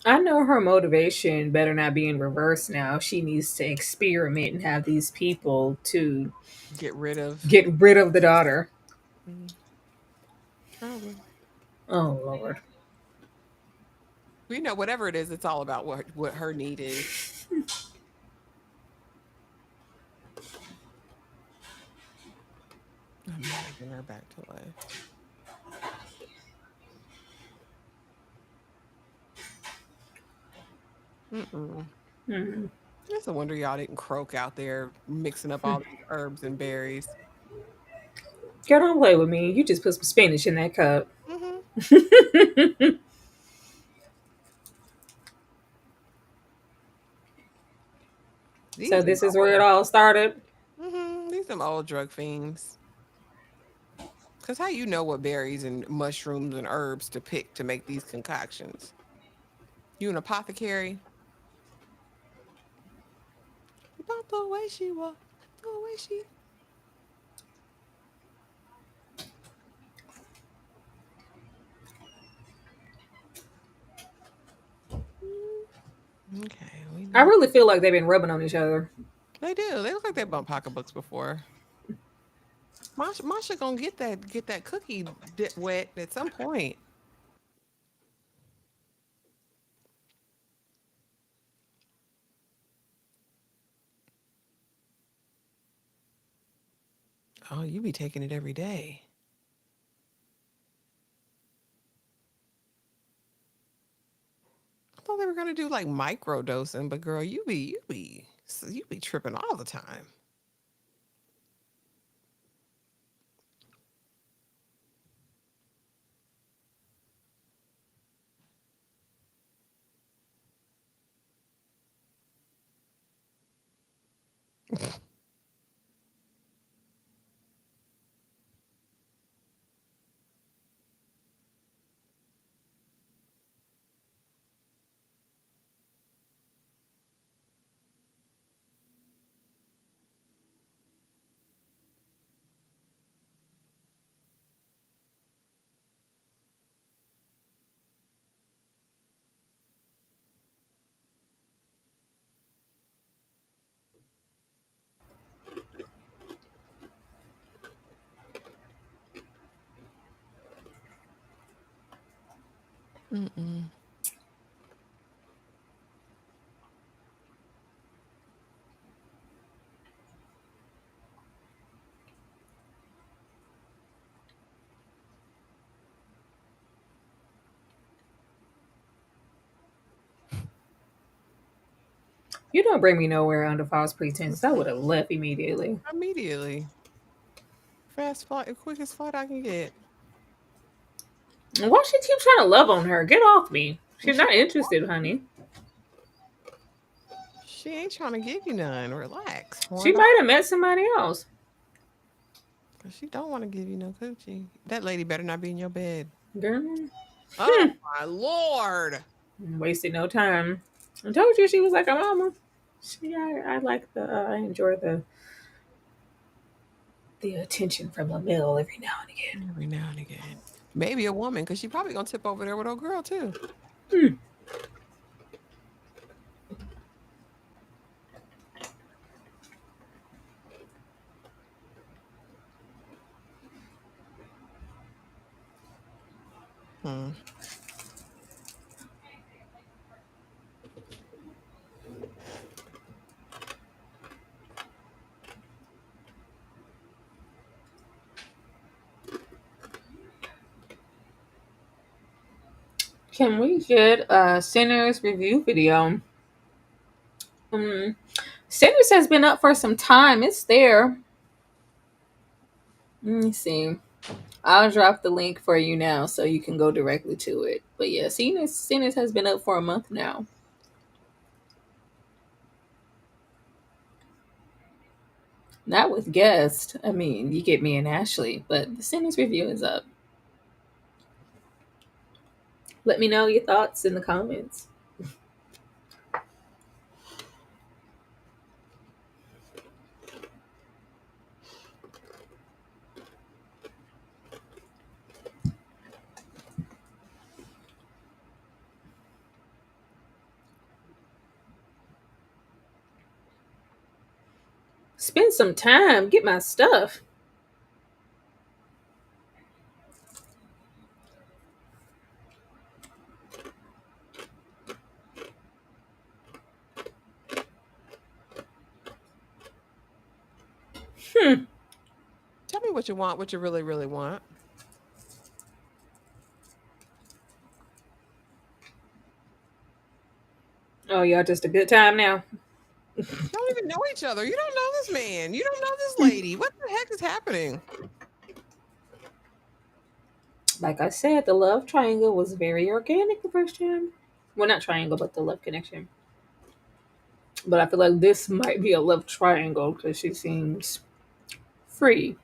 I know her motivation better not be in reverse now. She needs to experiment and have these people to Get rid of. the daughter. Probably. Oh Lord. You know, whatever it is, it's all about what her need is. I'm bringing her back to life. It's a wonder y'all didn't croak out there mixing up all these herbs and berries. Girl, don't play with me. You just put some spinach in that cup. So this is where it all started. These some old drug fiends. Because how you know what berries and mushrooms and herbs to pick to make these concoctions? You an apothecary? About the way she walked, the way she... Okay. I really feel like they've been rubbing on each other. They do. They look like they bumped pocketbooks before. Masha gonna get that cookie dip wet at some point. Oh, you be taking it every day. I thought they were gonna do like micro dosing, but girl, you be tripping all the time. Mm-mm. You don't bring me nowhere under false pretenses. I would have left immediately. Immediately. Fast flight, quickest flight I can get. Why she keep trying to love on her? Get off me. She's not interested, honey. She ain't trying to give you none. Relax. She might have met somebody else. She don't want to give you no coochie. That lady better not be in your bed. Girl, Oh my lord. wasted no time. I told you she was like a mama. I like I enjoy the attention from a male every now and again. Every now and again. Maybe a woman, because she probably gonna tip over there with old girl too. Hmm. Hmm. Can we get a Sinners review video? Sinners has been up for some time. It's there. Let me see. I'll drop the link for you now so you can go directly to it. But yeah, Sinners has been up for a month now. Not with guests. I mean, you get me and Ashley, but the Sinners review is up. Let me know your thoughts in the comments. Spend some time. Get my stuff. Tell me what you want, what you really, really want. Oh, y'all just a good time now. You don't even know each other. You don't know this man. You don't know this lady. What the heck is happening? Like I said, the love triangle was very organic the first time. Well, not triangle, but the love connection. But I feel like this might be a love triangle because she seems free.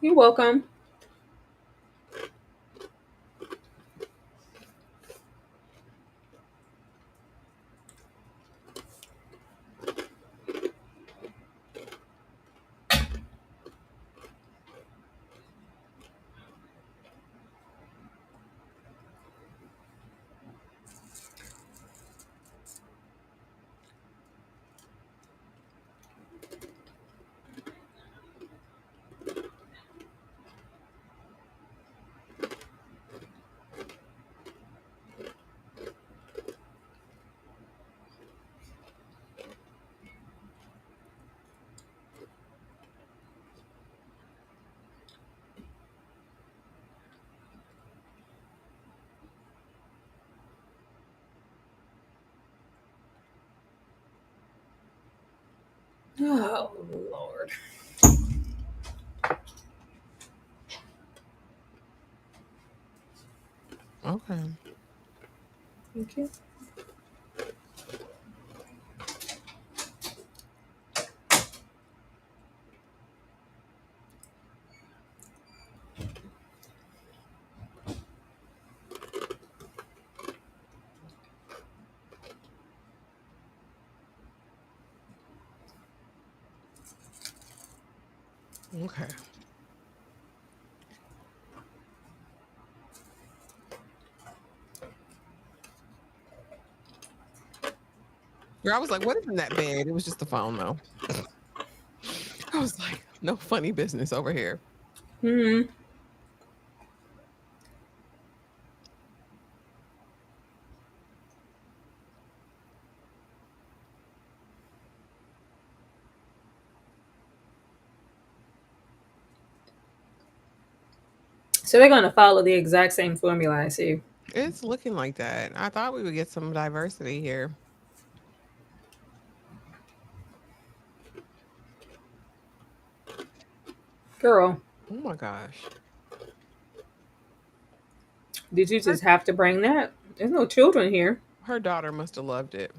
You're welcome. Oh Lord. Okay. Thank you. Okay. Girl, I was like, what is in that bed? It was just the phone, though. I was like, no funny business over here. Hmm. So they're going to follow the exact same formula, I see. It's looking like that. I thought we would get some diversity here. Girl, Oh my gosh. did you Her, just have to bring that? There's no children here. her daughter must have loved it.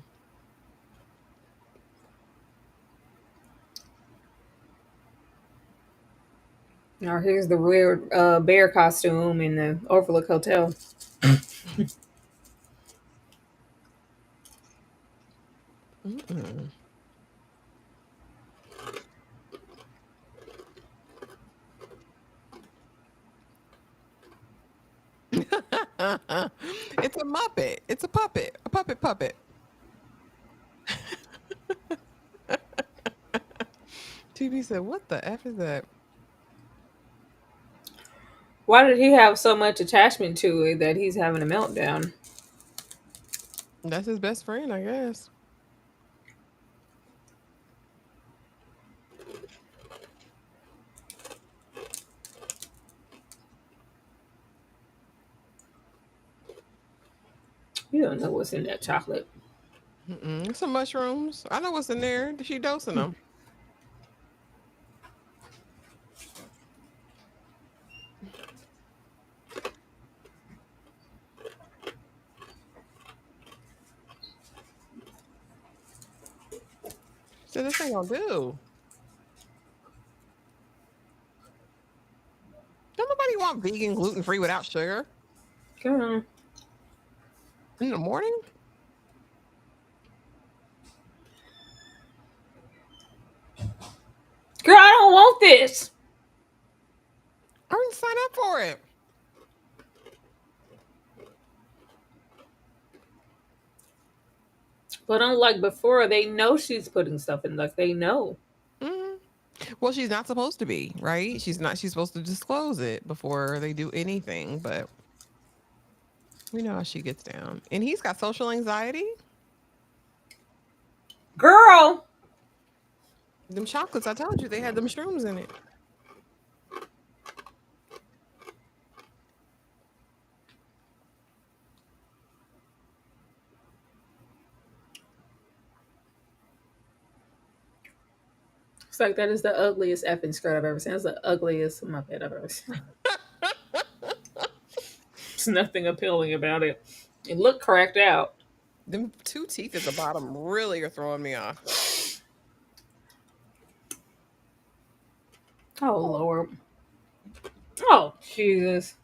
Now here's the weird bear costume in the Overlook Hotel. Mm-mm. It's a Muppet. It's a puppet. A puppet puppet. TV said, what the F is that? Why did he have so much attachment to it that he's having a meltdown? That's his best friend, I guess. You don't know what's in that chocolate. Mm-mm. Some mushrooms. I know what's in there. She dosing them. So this ain't gonna do. Don't nobody want vegan, gluten free without sugar Girl, in the morning? girl, I don't want this. I didn't sign up for it. But unlike before, they know she's putting stuff in. Like they know. Mhm. Well, she's not supposed to be, right? She's not. She's supposed to disclose it before they do anything. But we know how she gets down. And he's got social anxiety. Girl, Them chocolates, I told you, they had them shrooms in it. it's like that is the ugliest effing skirt I've ever seen. It's the ugliest Muppet I've ever seen. There's nothing appealing about it. It looked cracked out. Them two teeth at the bottom really are throwing me off. Oh Lord. Oh Jesus.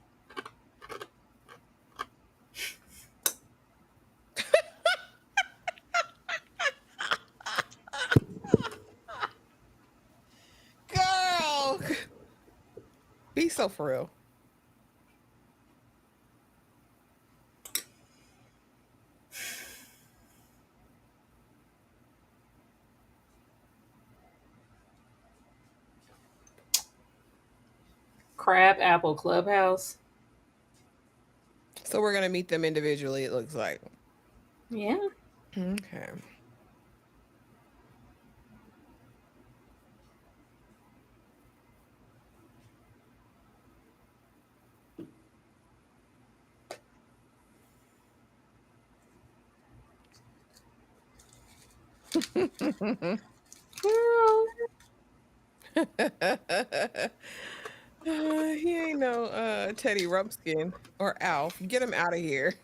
Girl, be so for real. Crab Apple Clubhouse. So we're gonna meet them individually. It looks like. Yeah. Okay. Girl. He ain't no Teddy Rumpskin or Alf. Get him out of here.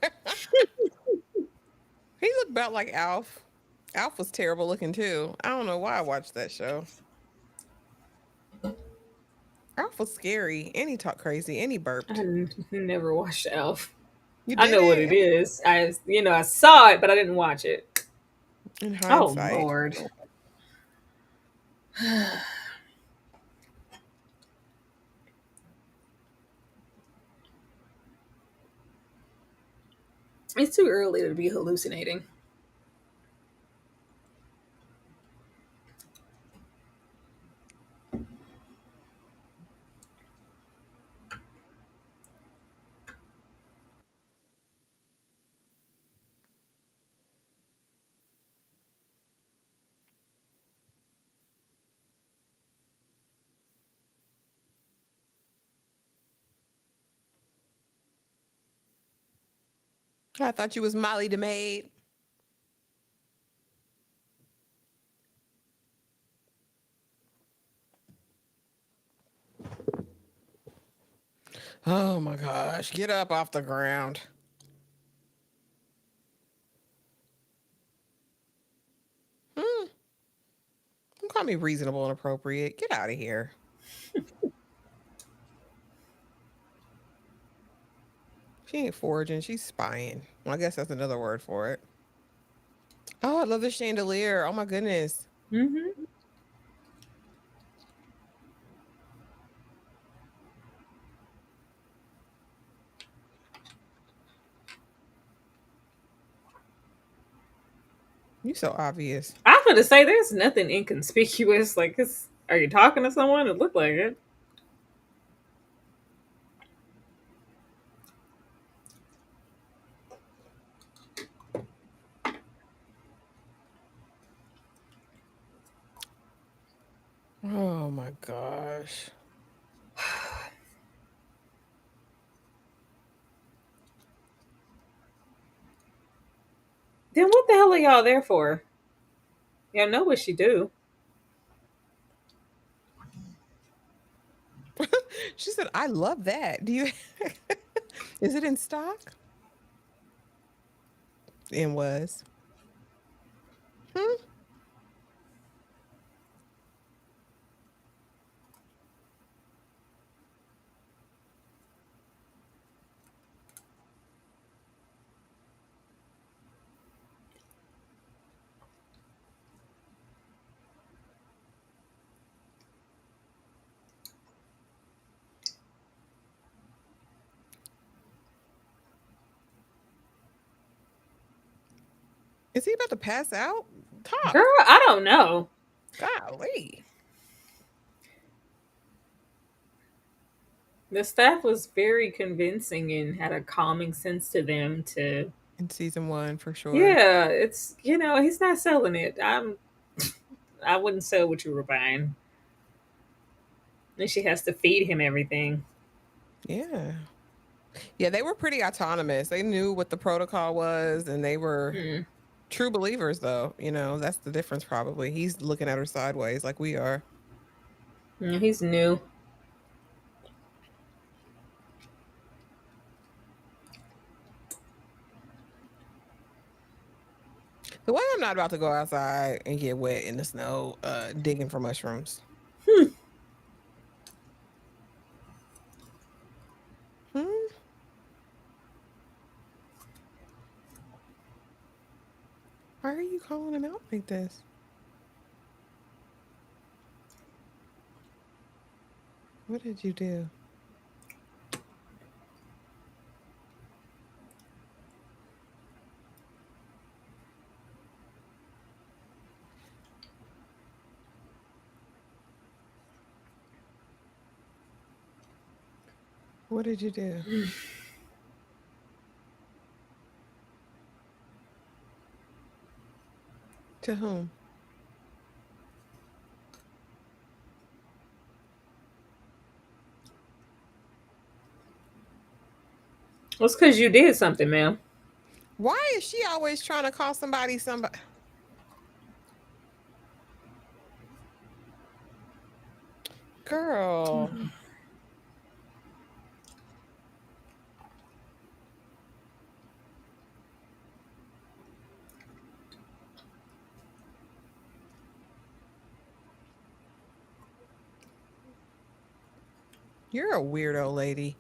He looked about like Alf. Alf was terrible looking too. I don't know why I watched that show. Alf was scary and he talked crazy and he burped. Never watched Elf. You I did know what it it is. I saw it, but I didn't watch it. in Oh hindsight. Lord. It's too early to be hallucinating. I thought you was Molly the maid. Oh my gosh. Get up off the ground. Hmm. Don't call me reasonable and appropriate. Get out of here. She ain't foraging. She's spying. Well, I guess that's another word for it. Oh, I love the chandelier. Oh my goodness. Mm-hmm. You so obvious. I was going to say there's nothing inconspicuous. Like, are you talking to someone? It looked like it. Oh my gosh. Then what the hell are y'all there for? Y'all know what she do. She said, I love that. Do you is it in stock? It was. Hmm? Is he about to pass out? Girl, Talk. I don't know. Golly. The staff was very convincing and had a calming sense to them to In season one, for sure. yeah, he's not selling it. I wouldn't sell what you were buying. And she has to feed him everything. Yeah. Yeah, they were pretty autonomous. They knew what the protocol was and they were Hmm. true believers though. That's the difference probably. He's looking at her sideways like we are. Yeah, he's new. The way I'm not about to go outside and get wet in the snow, digging for mushrooms. Hmm. Hmm? Why are you calling him out like this? What did you do? What did you do? To whom? Well, it's because you did something, ma'am. Why is she always trying to call somebody somebody? Girl. You're a weirdo lady.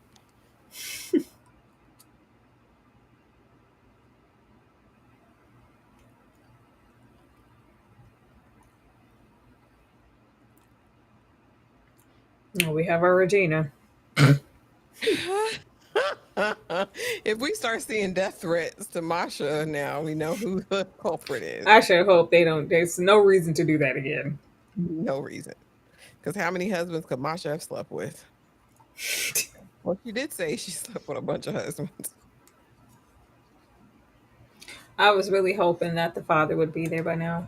We have our Regina. If we start seeing death threats to Masha now, we know who the culprit is. I sure hope they don't. There's no reason to do that again. No reason. Because how many husbands could Masha have slept with? Well, she did say she slept with a bunch of husbands. I was really hoping that the father would be there by now.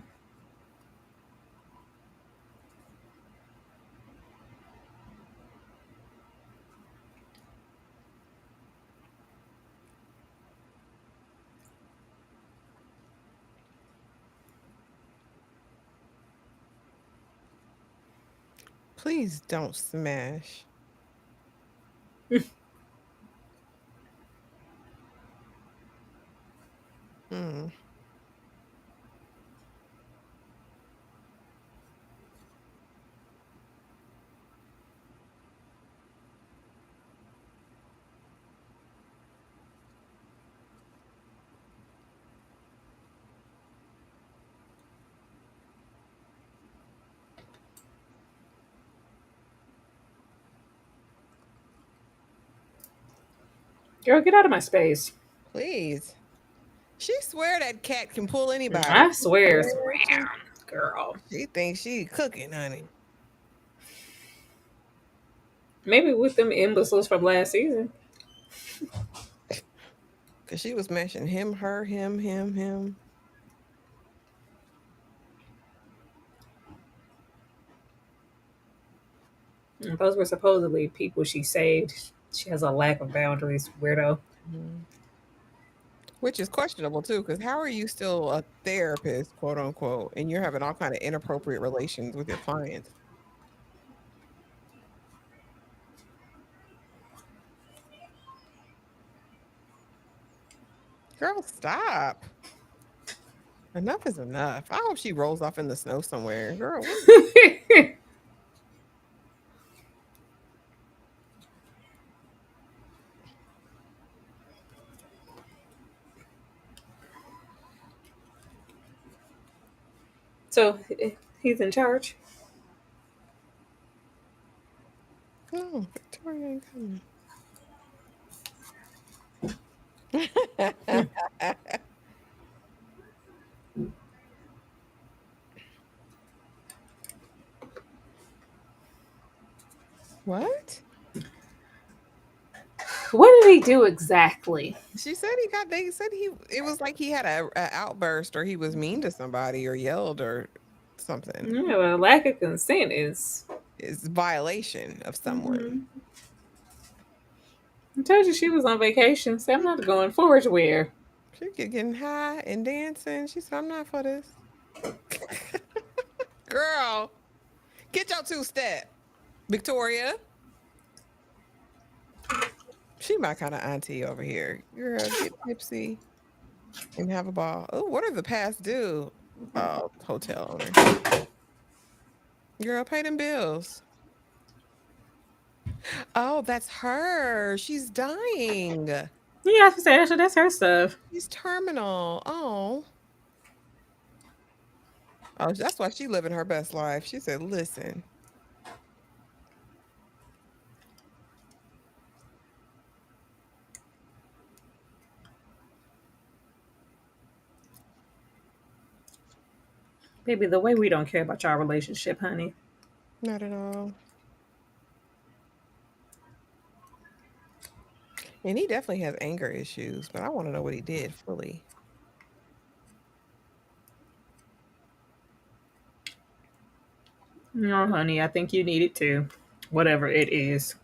Please don't smash. Hmm. Girl, get out of my space. Please. She swear that cat can pull anybody. I swear. She, Girl. she thinks she cooking, honey. Maybe with them imbeciles from last season. Because she was mentioning him, her, him. Those were supposedly people she saved. She has a lack of boundaries, weirdo. Mhm. Which is questionable too, because how are you still a therapist, quote unquote, and you're having all kind of inappropriate relations with your clients? Girl, stop. Enough is enough. I hope she rolls off in the snow somewhere. Girl, So he's in charge. no, Victoria ain't coming. What? What did he do exactly? She said they said it was like he had a outburst or he was mean to somebody or yelled or something. Yeah, well, lack of consent is. It's violation of someone. I told you she was on vacation, so I'm not going forward to where. She kept getting high and dancing. She said, I'm not for this. Girl, get your two-step. Victoria. She my kind of auntie over here. Girl, get tipsy and have a ball. Oh, what are the past due? Hotel owner. Girl, pay them bills. Oh, that's her. She's dying. Yeah, I was say that's her stuff. She's terminal. Oh. Oh, that's why she living her best life. She said, listen. Baby, the way we don't care about your relationship, honey. Not at all. And he definitely has anger issues, but I want to know what he did fully. No, honey, I think you need it too. Whatever it is.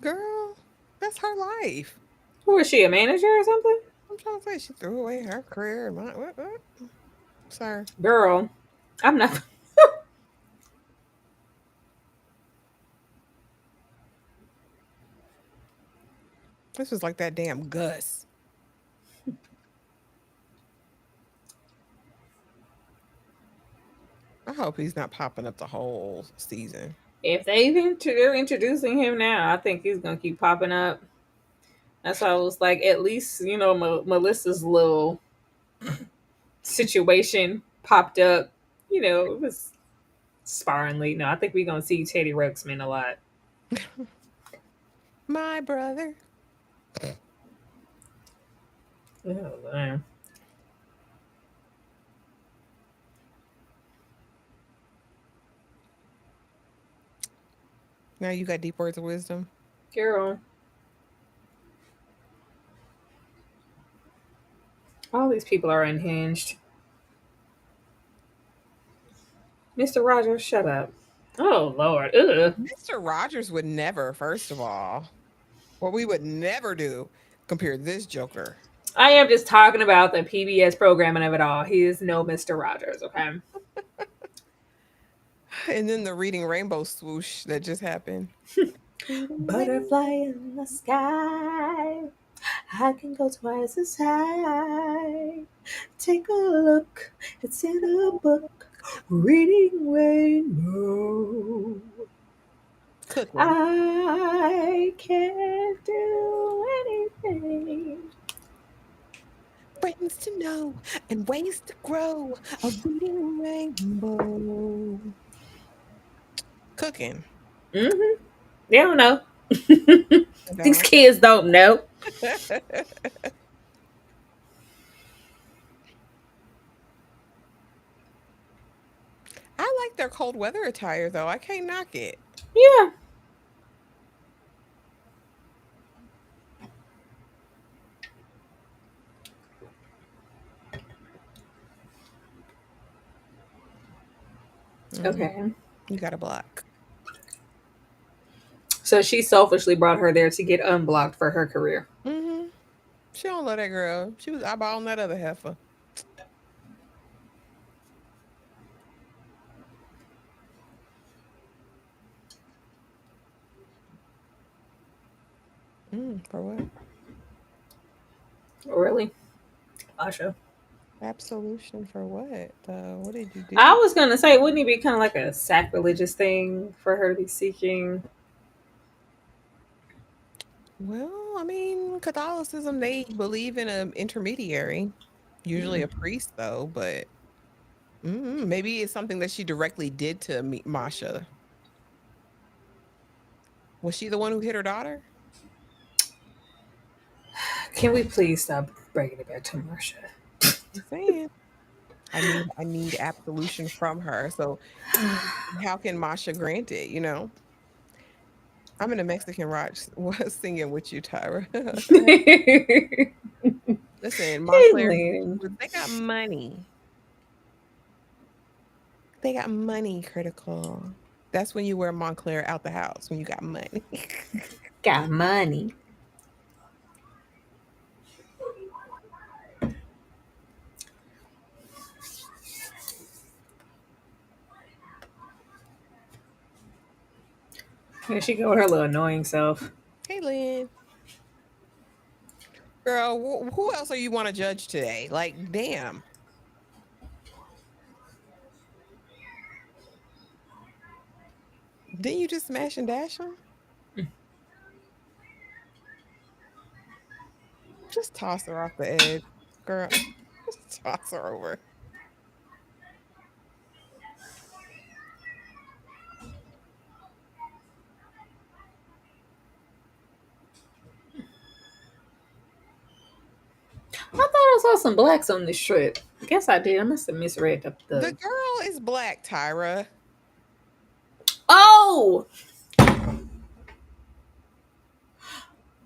Girl, that's her life. Who is she, a manager or something? I'm trying to say she threw away her career. What? Sir. Girl, I'm not. This was like that damn Gus. I hope he's not popping up the whole season. If they're introducing him now, I think he's gonna keep popping up. That's why I was like, at least Melissa's little situation popped up. It was sparingly. No, I think we're gonna see Teddy Ruxpin a lot. My brother. Oh, man. Now you got deep words of wisdom. Girl. All these people are unhinged. Mr. Rogers, shut up. Oh, Lord. Ugh. Mr. Rogers would never, first of all, what we would never do, compare this Joker. I am just talking about the PBS programming of it all. He is no Mr. Rogers, okay? And then the reading rainbow swoosh that just happened. Butterfly in the sky. I can go twice as high. Take a look. It's in a book. Reading rainbow. Cooking. I can't do anything. Brains to know and ways to grow. A reading rainbow. Cooking. Mm-hmm. They don't know. I These don't. kids don't know. I like their cold weather attire though. I can't knock it. Yeah. Okay. You got a block. So she selfishly brought her there to get unblocked for her career. Mm-hmm. She don't love that girl. She was eyeballing that other heifer. For what? Really? Masha. Absolution for what? What did you do? I was gonna say, wouldn't it be kind of like a sacrilegious thing for her to be seeking? Well, I mean, Catholicism, they believe in an intermediary, usually a priest, though, but maybe it's something that she directly did to Masha. Was she the one who hit her daughter? Can we please stop bringing it back to Masha? I'm saying. I need absolution from her. So how can Masha grant it, you know? I'm in a Mexican rock singing with you, Tyra. Listen, Montclair, they got money. They got money, critical. That's when you wear Montclair out the house, when you got money. Got money. Here she go with her little annoying self. Hey, Lynn. Girl, who else are you want to judge today? Like, damn. Didn't you just smash and dash him? Just toss her off the edge, girl. Just toss her over. I thought I saw some blacks on this strip. Guess I did. I must have misread The girl is black, Tyra. Oh!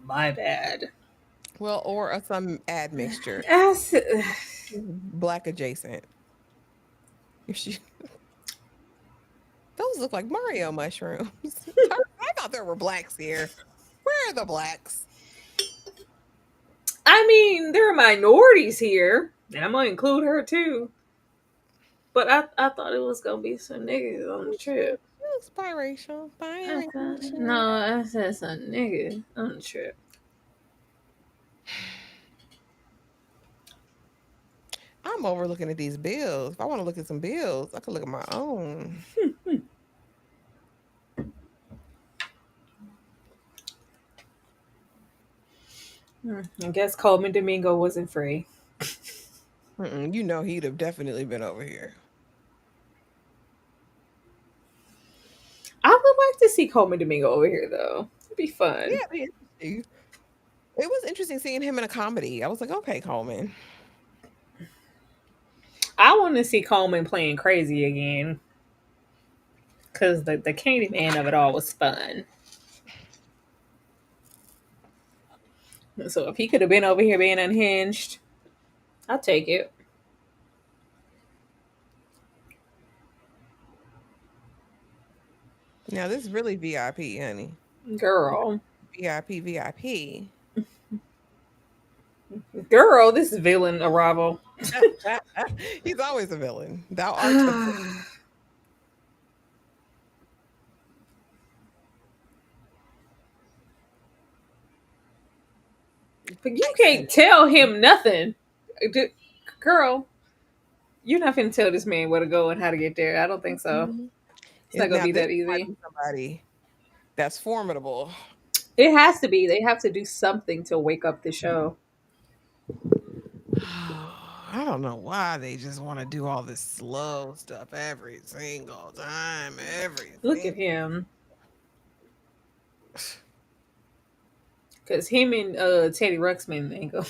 My bad. Well, or some admixture. Black adjacent. If she... Those look like Mario mushrooms. I thought there were blacks here. Where are the blacks? I mean, there are minorities here, and I'm gonna include her too. But I thought it was gonna be some niggas on the trip. She looks biracial. No, I said some niggas on the trip. I'm over looking at these bills. If I want to look at some bills, I could look at my own. I guess Coleman Domingo wasn't free. You know he'd have definitely been over here. I would like to see Coleman Domingo over here, though. It'd be fun. Yeah, it'd be interesting. It was interesting seeing him in a comedy. I was like, okay, Coleman. I want to see Coleman playing crazy again. Because the Candyman of it all was fun. So if he could have been over here being unhinged, I'll take it. Now this is really VIP, honey. Girl. VIP. Girl, this is villain arrival. He's always a villain. Thou art a villain. But you can't tell him nothing. Girl, you're not finna tell this man where to go and how to get there. I don't think so. It's not gonna be that easy. Somebody that's formidable. It has to be. They have to do something to wake up the show. I don't know why they just want to do all this slow stuff every single time. Look at him. Because him and Teddy Ruxpin ain't go.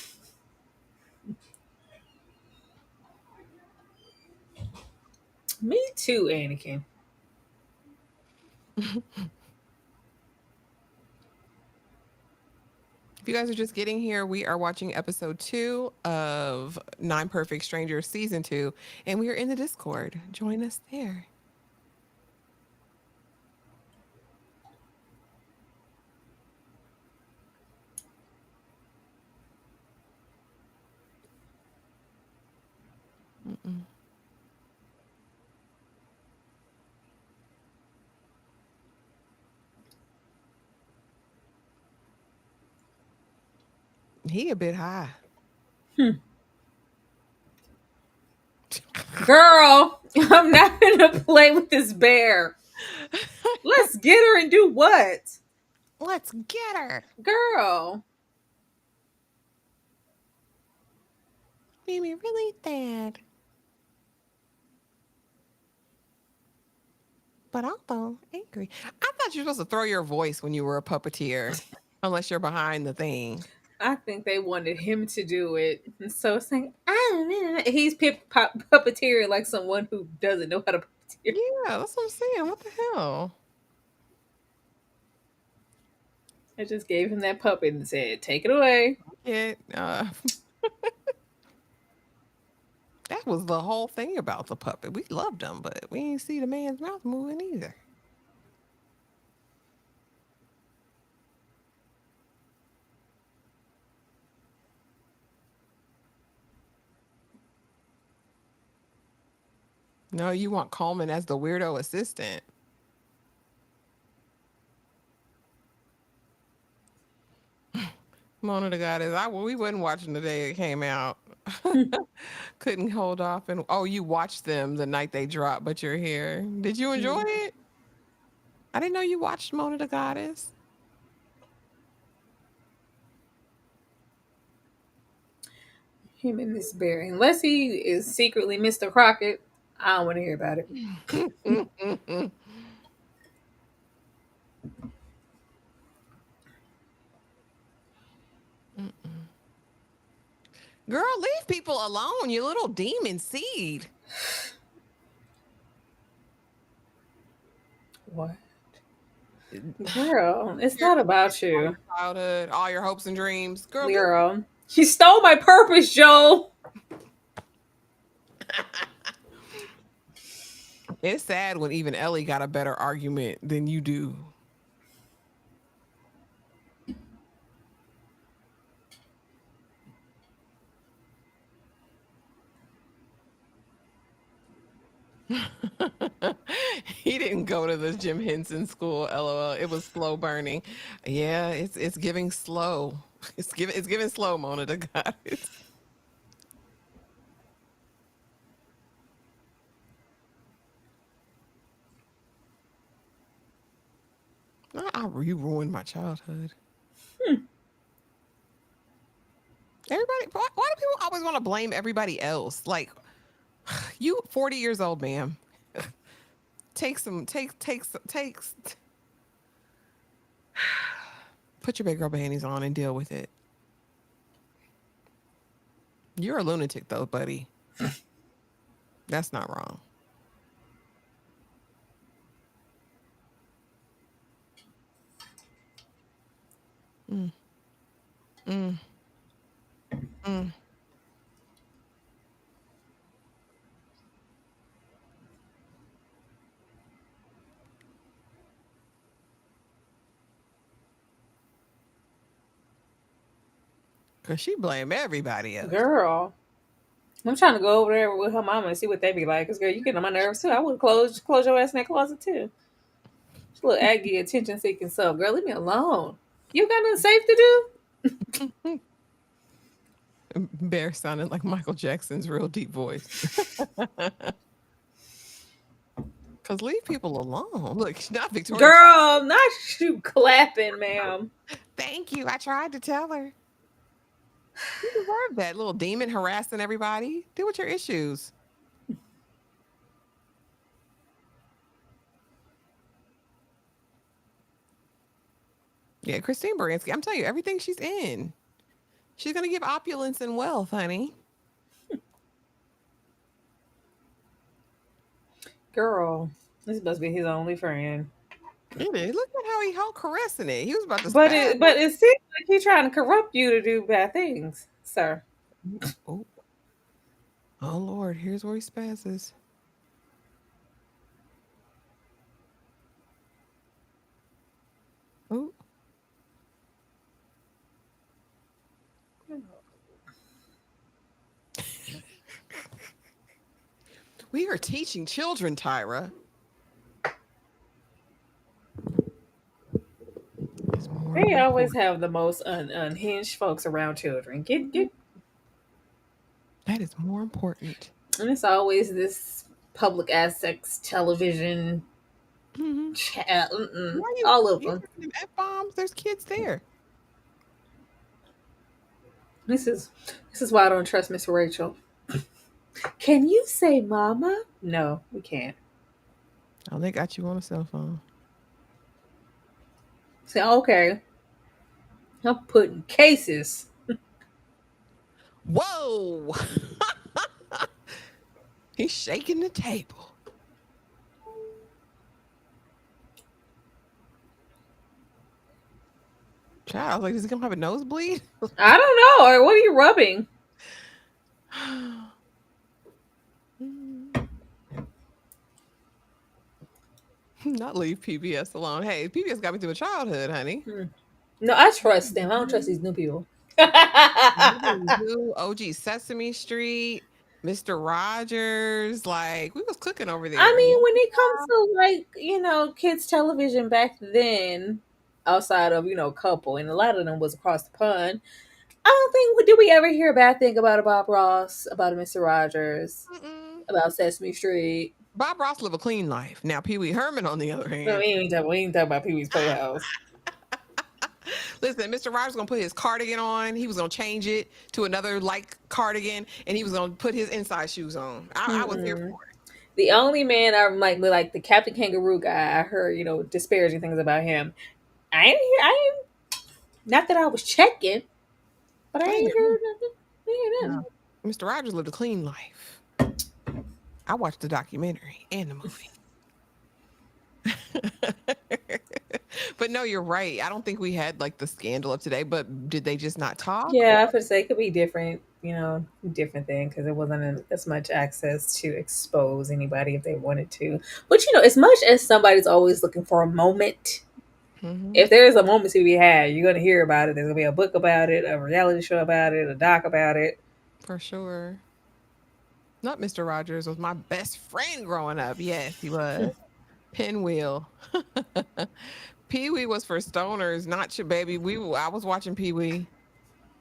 Me too, Anakin. If you guys are just getting here, we are watching episode 2 of 9 Perfect Strangers season 2, and we are in the Discord. Join us there. He a bit high. Girl, I'm not gonna play with this bear. Let's get her and do what? Let's get her. Girl. Made me really sad. But also angry. I thought you were supposed to throw your voice when you were a puppeteer, unless you're behind the thing. I think they wanted him to do it. And so it's like, he's puppeteering like someone who doesn't know how to puppeteer. Yeah, that's what I'm saying. What the hell? I just gave him that puppet and said, take it away. That was the whole thing about the puppet. We loved him, but we didn't see the man's mouth moving either. No, you want Coleman as the weirdo assistant. Mona the Goddess. We wasn't watching the day it came out. Couldn't hold off. And you watched them the night they dropped, but you're here. Did you enjoy it? I didn't know you watched Mona the Goddess. Him and this bear. Unless he is secretly Mr. Crockett, I don't want to hear about it. Girl, leave people alone, you little demon seed. What? Girl, it's not about you. Childhood, all your hopes and dreams. Girl, she stole my purpose, Joel. It's sad when even Ellie got a better argument than you do. He didn't go to the Jim Henson school. LOL. It was slow burning. Yeah, it's giving slow. It's giving slow, Mona to God. You ruined my childhood. Everybody, why do people always want to blame everybody else? Like, you 40 years old, ma'am. Put your big girl panties on and deal with it. You're a lunatic though, buddy. That's not wrong. Mm, mm, mm. Cause she blame everybody else. Girl, I'm trying to go over there with her mama and see what they be like. Cause girl, you get on my nerves too. I would close your ass in that closet too. She little aggy, attention seeking self. Girl, leave me alone. You got nothing safe to do? Bear sounded like Michael Jackson's real deep voice. Cause leave people alone. Look, not Victoria. Girl, not you clapping, ma'am. Thank you. I tried to tell her. You deserve that little demon harassing everybody. Deal with your issues. Yeah, Christine Baranski. I'm telling you, everything she's in, she's gonna give opulence and wealth, honey. Girl, this must be his only friend. It is. Look at how he held caressing it. He was about to. But spaz. it seems like he's trying to corrupt you to do bad things, sir. Oh, oh Lord! Here's where he spazzes. Oh. We are teaching children, Tyra. They always have the most unhinged folks around children. Get. That is more important. And it's always this public access television Mm-hmm. chat. All of them. F-bombs. There's kids there. This is why I don't trust Miss Rachel. Can you say mama? No, we can't. Oh, they got you on a cell phone. Say, okay. I'm putting cases. Whoa! He's shaking the table. Child, I was like, is he gonna have a nosebleed? I don't know. Or what are you rubbing? Not leave PBS alone. Hey, PBS got me through a childhood, honey. No, I trust them. I don't trust these new people. OG Sesame Street, Mr. Rogers, like we was cooking over there. I mean, when it comes to like, kids television back then, outside of, couple, and a lot of them was across the pond. I don't think did we ever hear a bad thing about a Bob Ross, about a Mr. Rogers, about Sesame Street. Bob Ross lived a clean life. Now Pee Wee Herman, on the other hand, No, we ain't talking about Pee Wee's Playhouse. Listen, Mr. Rogers gonna put his cardigan on. He was gonna change it to another like cardigan, and he was gonna put his inside shoes on. I was here for it. The only man I like the Captain Kangaroo guy. I heard disparaging things about him. I ain't. Not that I was checking, but I ain't heard nothing. No. Mr. Rogers lived a clean life. I watched the documentary and the movie. But no, you're right. I don't think we had like the scandal of today, but did they just not talk? Yeah, I would say it could be different, different thing because there wasn't as much access to expose anybody if they wanted to. But as much as somebody's always looking for a moment, if there's a moment to be had, you're going to hear about it. There's going to be a book about it, a reality show about it, a doc about it. For sure. Not Mr. Rogers was my best friend growing up. Yes, he was. Pinwheel. Pee Wee was for stoners, not your baby. I was watching Pee Wee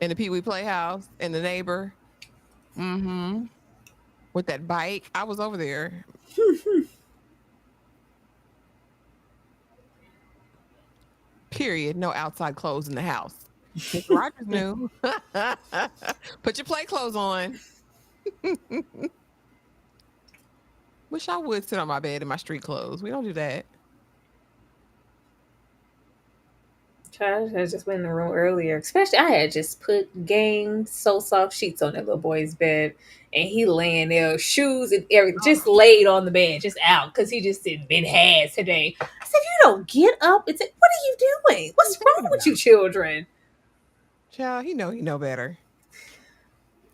in the Pee Wee Playhouse and the neighbor. Mm-hmm. With that bike. I was over there. Period. No outside clothes in the house. Mr. Rogers knew. Put your play clothes on. Wish I would sit on my bed in my street clothes. We don't do that. Child, I just went in the room earlier. Especially, I had just put game so soft sheets on that little boy's bed, and he laying there, shoes and everything, just laid on the bed, just out because he just didn't been had today. I said, "You don't get up." It's like, what are you doing? What's wrong with you, children? Child, he know better.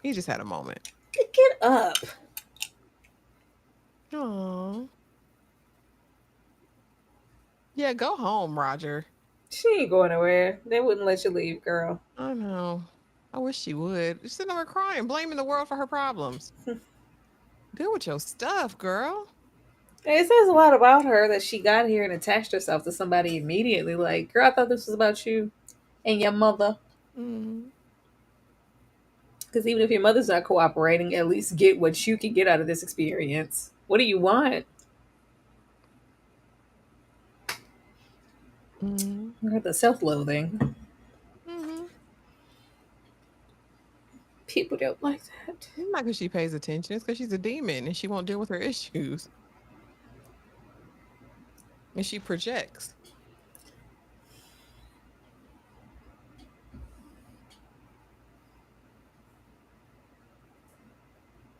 He just had a moment. Get up. Oh. Yeah, go home, Roger. She ain't going nowhere. They wouldn't let you leave, girl. I know. I wish she would. Just sitting over crying, blaming the world for her problems. Deal with your stuff, girl. It says a lot about her that she got here and attached herself to somebody immediately. Like, girl, I thought this was about you and your mother. Mm-hmm. Because even if your mother's not cooperating, at least get what you can get out of this experience. What do you want? Mm-hmm. The self-loathing. Mm-hmm. People don't like that. It's not because she pays attention. It's because she's a demon and she won't deal with her issues. And she projects.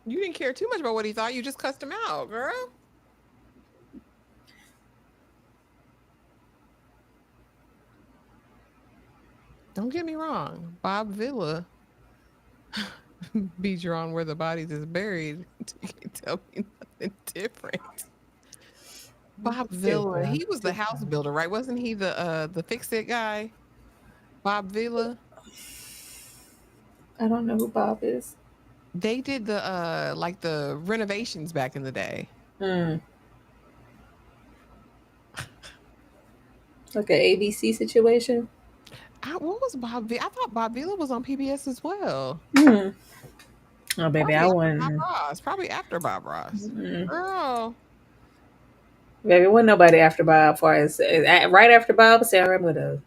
You didn't care too much about what he thought. You just cussed him out, girl. Don't get me wrong. Bob Villa be drawn where the bodies is buried. You can't tell me nothing different. Bob Villa. He was the house builder, right? Wasn't he the fix-it guy? Bob Villa. I don't know who Bob is. They did the like the renovations back in the day. Like an ABC situation. What was Bob Villa? I thought Bob Villa was on PBS as well. Oh, baby, Probably I after wouldn't. Bob Ross. Probably after Bob Ross. Girl. Baby, wasn't nobody after Bob. Far as right after Bob, say, I'm gonna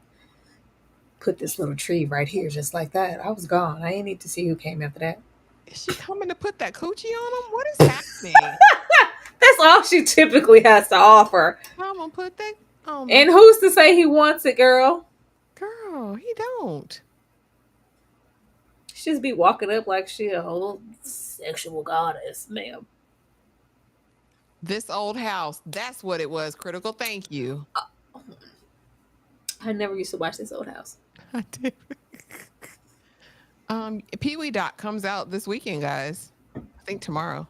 put this little tree right here, just like that. I was gone. I didn't need to see who came after that. Is she coming to put that coochie on him? What is happening? That's all she typically has to offer. I'm gonna put that on. And who's to say he wants it, girl? Girl, he don't. She just be walking up like she a whole sexual goddess, ma'am. This old house. That's what it was. Critical. Thank you. I never used to watch This Old House. I did. Pee Wee Doc comes out this weekend, guys. I think tomorrow.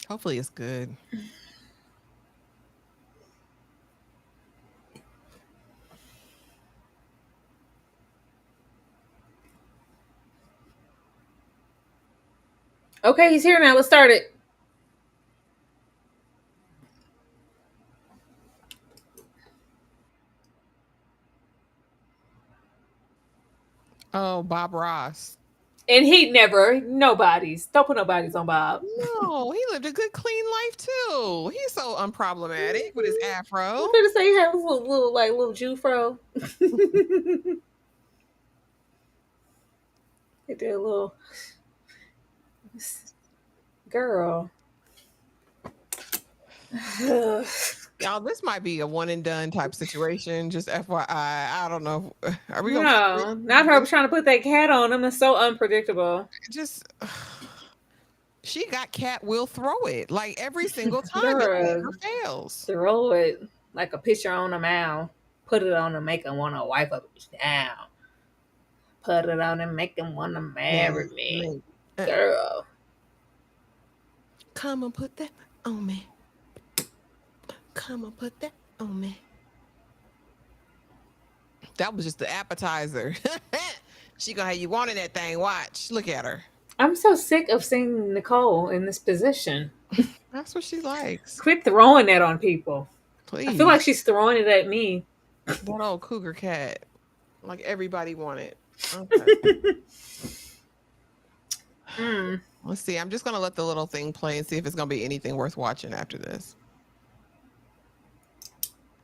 Hopefully it's good. Okay, he's here now. Let's start it. Oh, Bob Ross. And nobody's. Don't put nobody's on Bob. No, he lived a good, clean life too. He's so unproblematic with his afro. I was going to say he has a little Jew fro. He did a little girl. Y'all, this might be a one and done type situation. Just FYI, I don't know. Are we gonna? No, not her trying to put that cat on him. It's so unpredictable. Just she got cat will throw it like every single time. It never fails. Throw it like a picture on a mouth. Put it on and make him want to wipe up down. Put it on and make him want to marry me, girl. Come and put that on me. Come and put that on me. That was just the appetizer. She gonna have you wanting that thing. Watch. Look at her. I'm so sick of seeing Nicole in this position. That's what she likes. Quit throwing that on people. I feel like Please. she's throwing it at me. That old cougar cat. Like everybody wanted. Okay. Mm. Let's see. I'm just gonna let the little thing play and see if it's gonna be anything worth watching after this.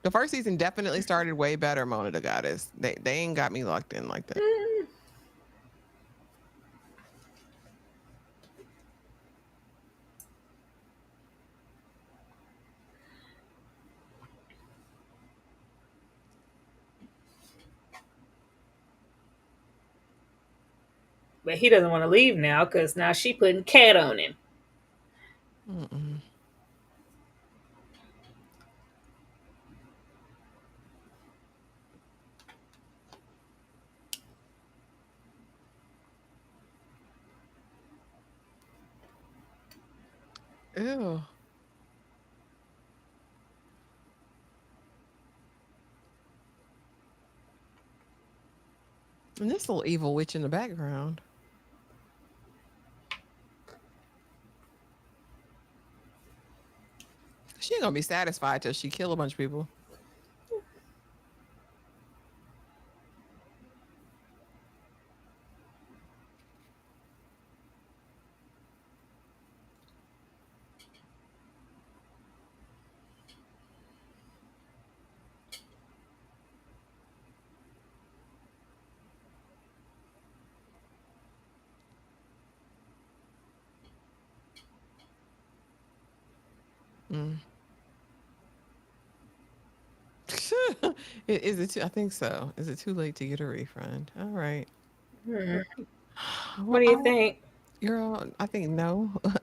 The first season definitely started way better, Mona the Goddess. They ain't got me locked in like that. But he doesn't want to leave now because now she putting cat on him. Mm-mm. Ew. And this little evil witch in the background. She ain't gonna be satisfied till she kill a bunch of people. Mm. Is it too, I think so. Is it too late to get a refund? All right. Hmm. Well, What do you think? girl, I think no. Girl,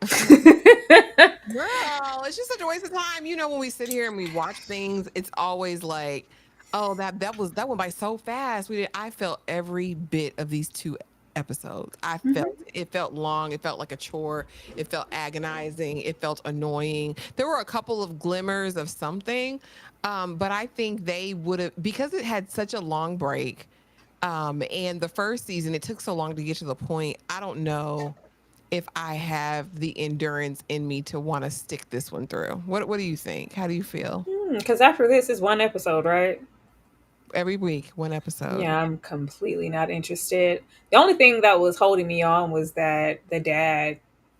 it's just such a waste of time. You know, when we sit here and we watch things, it's always like, oh, that went by so fast. I felt every bit of these two episodes. I felt it felt long, it felt like a chore, it felt agonizing, it felt annoying. There were a couple of glimmers of something, but I think they would have, because it had such a long break. And the first season, it took so long to get to the point. I don't know if I have the endurance in me to want to stick this one through. What do you think? How do you feel? Because after this is one episode, right? Every week, one episode. Yeah, I'm completely not interested. The only thing that was holding me on was that the dad,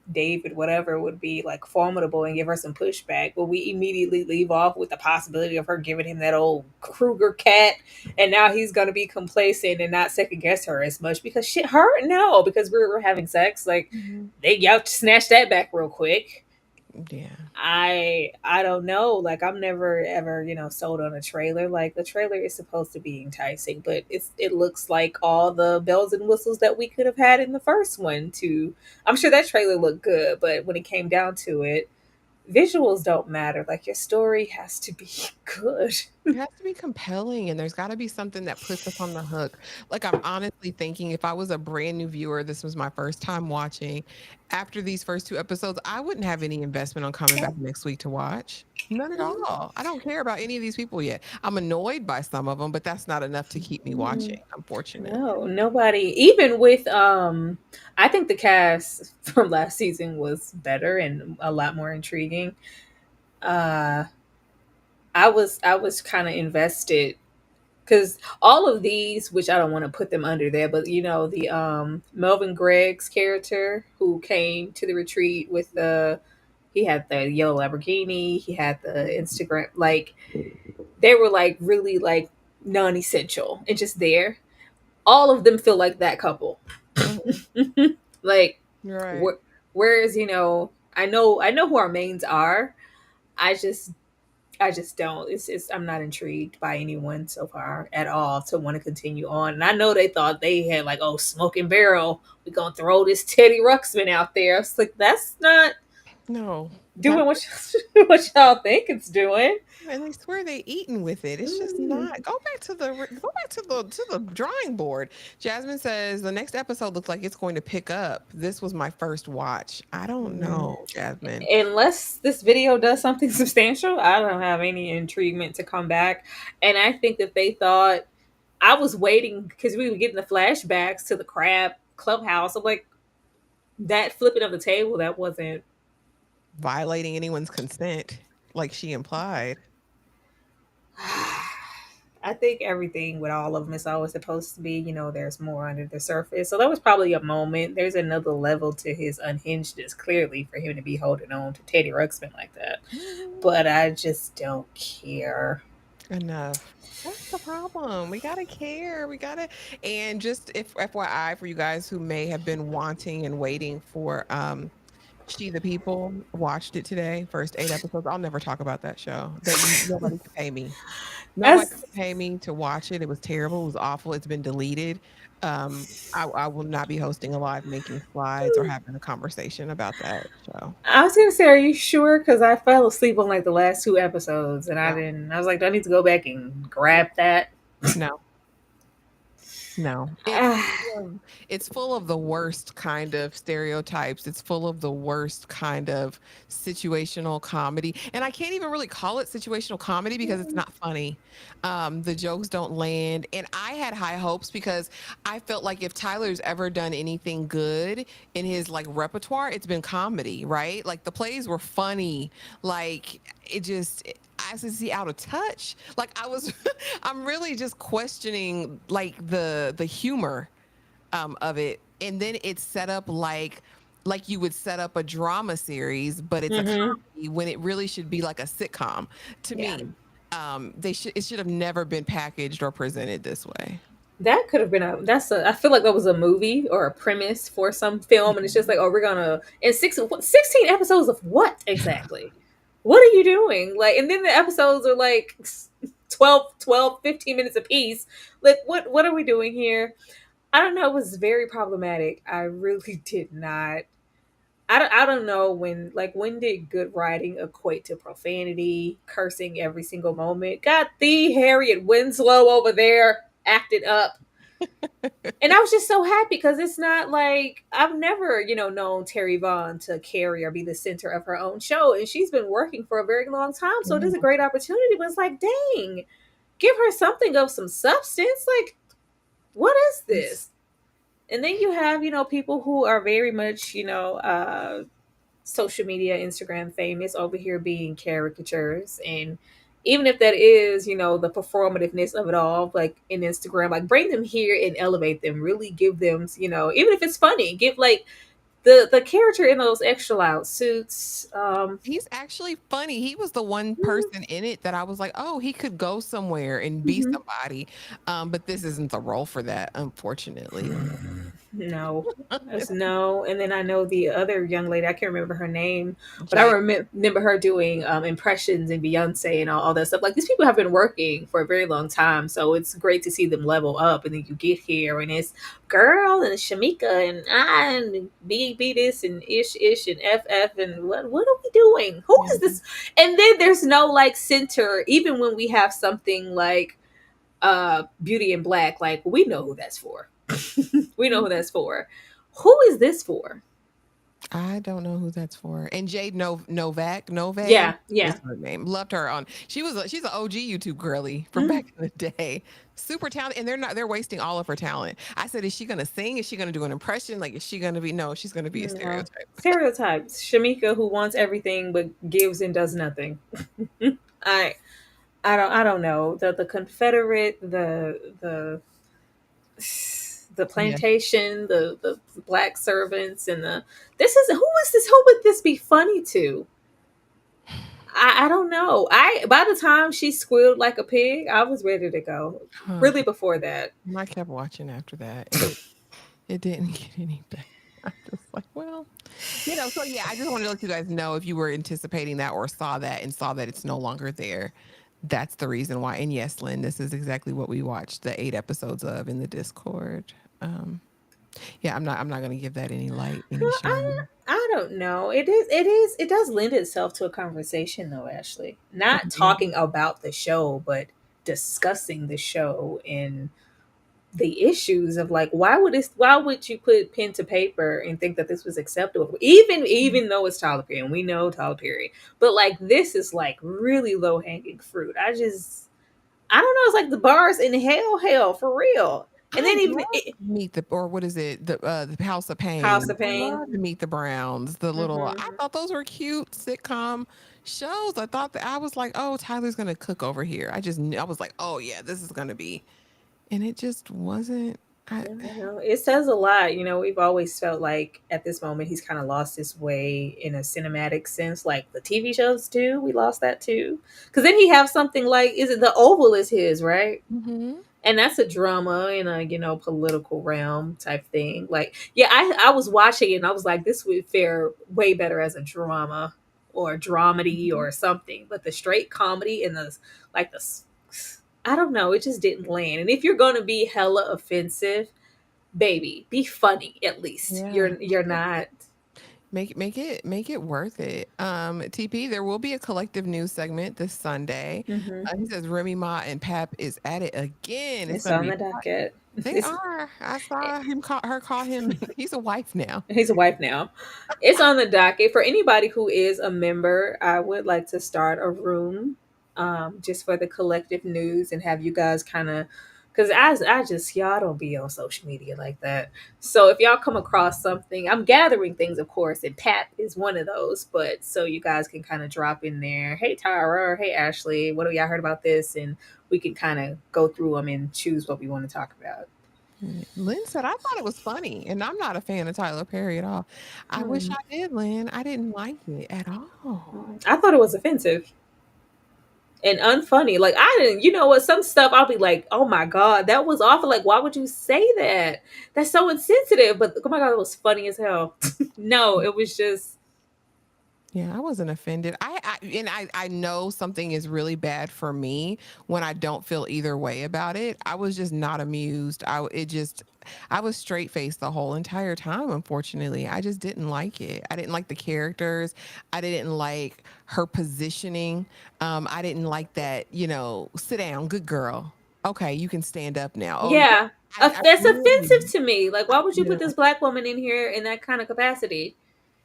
David, whatever, would be like formidable and give her some pushback. But we immediately leave off with the possibility of her giving him that old Kruger cat. And now he's going to be complacent and not second guess her as much because shit hurt. No, because we were having sex. Like, y'all snatched that back real quick. Yeah. I don't know. Like I'm never ever, sold on a trailer. Like the trailer is supposed to be enticing, but it looks like all the bells and whistles that we could have had in the first one too. I'm sure that trailer looked good, but when it came down to it, visuals don't matter. Like your story has to be good. It has to be compelling, and there's got to be something that puts us on the hook. Like, I'm honestly thinking if I was a brand new viewer, this was my first time watching. After these first two episodes, I wouldn't have any investment on coming back next week to watch. None at all. I don't care about any of these people yet. I'm annoyed by some of them, but that's not enough to keep me watching, unfortunately. No, nobody. Even with I think the cast from last season was better and a lot more intriguing. Uh I was kind of invested because all of these, which I don't want to put them under there, but the Melvin Gregg's character who came to the retreat with he had the yellow Lamborghini, he had the Instagram, like they were like really like non-essential and just there. All of them feel like that couple. Mhm. Like Right. whereas I know who our mains are. I just I just don't. It's I'm not intrigued by anyone so far at all to want to continue on. And I know they thought they had like, oh, smoking barrel. We're gonna throw this Teddy Ruxpin out there. It's like that's not No. doing what y'all think it's doing. And they swear they eating with it. It's just Mm. not. Go back to the drawing board. Jasmine says the next episode looks like it's going to pick up. This was my first watch. I don't Mm. know, Jasmine. Unless this video does something substantial, I don't have any intriguement to come back. And I think that they thought I was waiting because we were getting the flashbacks to the crab clubhouse. I'm like, that flipping of the table, that wasn't. Violating anyone's consent, like she implied. I think everything with all of them is always supposed to be, there's more under the surface. So that was probably a moment. There's another level to his unhingedness, clearly, for him to be holding on to Teddy Ruxpin like that. But I just don't care. Enough. That's the problem. We gotta care. We gotta, and just if FYI for you guys who may have been wanting and waiting for She the People, watched it today, first 8 episodes. I'll never talk about that show. Nobody can pay me. Nobody That's can pay me to watch it. It was terrible. It was awful. It's been deleted. I will not be hosting a live making slides or having a conversation about that show. I was gonna say, are you sure? Because I fell asleep on like the last 2 episodes, and I No, didn't. I was like, do I need to go back and grab that? no. No, it's full of the worst kind of stereotypes. It's full of the worst kind of situational comedy. And I can't even really call it situational comedy because it's not funny. The jokes don't land. And I had high hopes because I felt like if Tyler's ever done anything good in his like repertoire, it's been comedy, right? Like the plays were funny. Like it just is he out of touch? Like I was I'm really just questioning like the humor of it. And then it's set up like you would set up a drama series, but it's a comedy when it really should be like a sitcom to Yeah. me. It should have never been packaged or presented this way. That could have been I feel like that was a movie or a premise for some film, and it's just like, oh, we're gonna, in 16 episodes of what exactly? What are you doing? Like, and then the episodes are like 12, 15 minutes apiece. Like, what are we doing here? I don't know. It was very problematic. I really did not. I don't know when did good writing equate to profanity, cursing every single moment? Got the Harriet Winslow over there acted up. And I was just so happy because it's not like I've never, known Terry Vaughn to carry or be the center of her own show. And she's been working for a very long time. So it is a great opportunity. But it's like, dang, give her something of some substance. Like, what is this? And then you have, people who are very much, social media, Instagram famous over here being caricatures. And even if that is, the performativeness of it all, like in Instagram, like bring them here and elevate them, really give them, even if it's funny, give like the character in those extra loud suits. He's actually funny. He was the one person in it that I was like, oh, he could go somewhere and be somebody. But this isn't the role for that, unfortunately. No, there's no. And then I know the other young lady, I can't remember her name, but I remember her doing impressions and Beyonce and all that stuff. Like these people have been working for a very long time, so it's great to see them level up. And then you get here and it's girl and Shamika and B this and ish and FF and what are we doing? Who is this? And then there's no like center, even when we have something like Beauty in Black, like we know who that's for. We know who that's for. Who is this for? I don't know who that's for. And Jade Novak. Yeah. Is her name. Loved her on. She's an OG YouTube girly from back in the day. Super talented, and they're wasting all of her talent. I said, is she gonna sing? Is she gonna do an impression? Like, is she gonna be? No, she's gonna be a stereotype. Stereotypes. Shamika, who wants everything but gives and does nothing. I don't know. The Confederate, the plantation, the black servants, and who is this? Who would this be funny to? I don't know. By the time she squealed like a pig, I was ready to go. Really, before that, I kept watching after that. It didn't get any better. I'm just like, well, so yeah, I just wanted to let you guys know if you were anticipating that or saw that and saw that it's no longer there. That's the reason why. And yes, Lynn, this is exactly what we watched the 8 episodes of in the Discord. Yeah, I'm not going to give that any light. I don't know. It does lend itself to a conversation though, Ashley. Not talking about the show, but discussing the show and the issues of like why would you put pen to paper and think that this was acceptable, even though it's Tyler Perry and we know Tyler Perry, but like this is like really low hanging fruit. I don't know. It's like the bars in hell for real. And I then even love Meet the, or what is it? The House of House Pain. of I Pain. love to Meet the Browns. The little, I Hmm. thought those were cute sitcom shows. I thought that I was like, oh, Tyler's gonna cook over here. I just knew, I was like, oh yeah, this is gonna be, and it just wasn't. I, It says a lot. We've always felt like at this moment he's kind of lost his way in a cinematic sense, like the TV shows too. We lost that too. Because then he have something like, is it The Oval is his, right? Mhm. And that's a drama in a political realm type thing. Like, yeah, I was watching it and I was like, this would fare way better as a drama or a dramedy Mhm. or something. But the straight comedy and like the I don't know, it just didn't land. And if you're gonna be hella offensive, baby, be funny at least. Yeah. You're not. Make it worth it. TP, there will be a collective news segment this Sunday. Hmm. He says Remy Ma and Pap is at it again. It's It's gonna on be the docket. they are. I saw her call him he's a wife now. He's a wife now. It's on the docket. For anybody who is a member, I would like to start a room just for the collective news and have you guys kind of, because I just, y'all don't be on social media like that. So if y'all come across something, I'm gathering things, of course, and Pat is one of those, but so you guys can kind of drop in there, hey, Tyra, or hey, Ashley, what have y'all heard about this? And we can kind of go through them and choose what we want to talk about. Lynn said, I thought it was funny, and I'm not a fan of Tyler Perry at all. I wish Hmm. I did, Lynn. I didn't like it at all. I thought it was offensive and unfunny. Like, I didn't, you know what? Some stuff I'll be like, oh my God, that was awful. Like, why would you say that? That's so insensitive. But oh my God, it was funny as hell. No, it was just, Yeah, I wasn't offended. I know something is really bad for me when I don't feel either way about it. I was just not amused. I was straight faced the whole entire time. Unfortunately, I just didn't like it. I didn't like the characters. I didn't like her positioning. I didn't like that. Sit down, good girl. Okay, you can stand up now. Oh, yeah. I That's really, offensive to me. Like, why would you put this black woman in here in that kind of capacity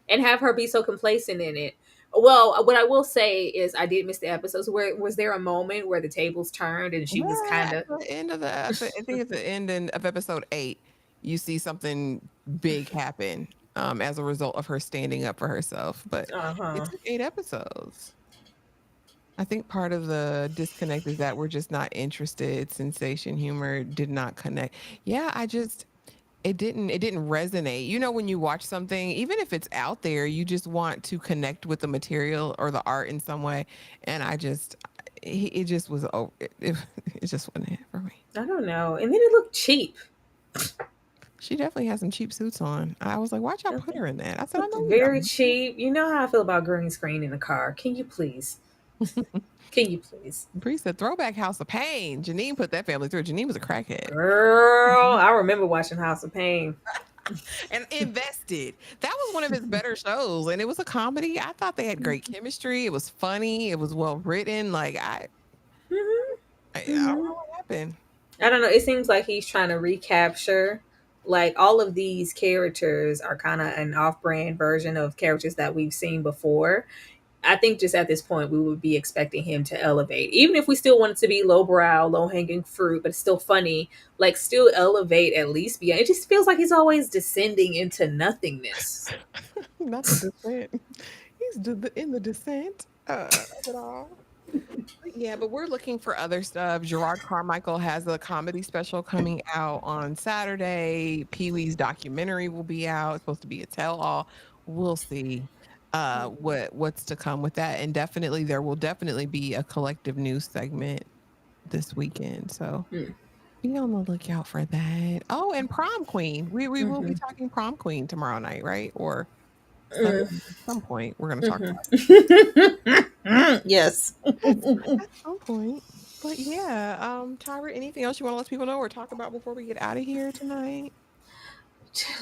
and have her be so complacent in it? Well, what I will say is I did miss the episodes. Where was there a moment where the tables turned and she was well, kind at of, the end of I think it's the ending of episode 8, you see something big happen as a result of her standing up for herself. But it uh-huh. took 8 episodes. I think part of the disconnect is that we're just not interested. Sensation humor did not connect. Yeah, it didn't resonate. When you watch something, even if it's out there, you just want to connect with the material or the art in some way. And it just was it just wasn't it for me. I don't know. And then it looked cheap. She definitely has some cheap suits on. I was like, why'd y'all put her in that? I said, I Looked know you very don't. cheap. You know how I feel about green screen in a car. Can you please? Can you please? Bree said, throwback House of Pain. Janine put that family through. Janine was a crackhead. Girl, I remember watching House of Pain. And invested. That was one of his better shows. And it was a comedy. I thought they had great chemistry. It was funny. It was well written. Like Hmm. I don't know Hmm. what happened. I don't know. It seems like he's trying to recapture, like, all of these characters are kind of an off-brand version of characters that we've seen before. I think just at this point we would be expecting him to elevate, even if we still want it to be lowbrow, low hanging fruit, but it's still funny. Like, still elevate at least beyond. It just feels like he's always descending into nothingness. Not the descent. He's in the descent of it all. Yeah, but we're looking for other stuff. Gerard Carmichael has a comedy special coming out on Saturday. Pee Wee's documentary will be out. It's supposed to be a tell-all. We'll see what's to come with that. And definitely there will definitely be a collective news segment this weekend. So Mm. be on the lookout for that. Oh, and prom queen. We will be Mhm. talking prom queen tomorrow night, right? Or Sunday Mm. at some point. We're gonna talk Mhm. about Yes. at some point. But yeah, Tyra, anything else you want to let people know or talk about before we get out of here tonight?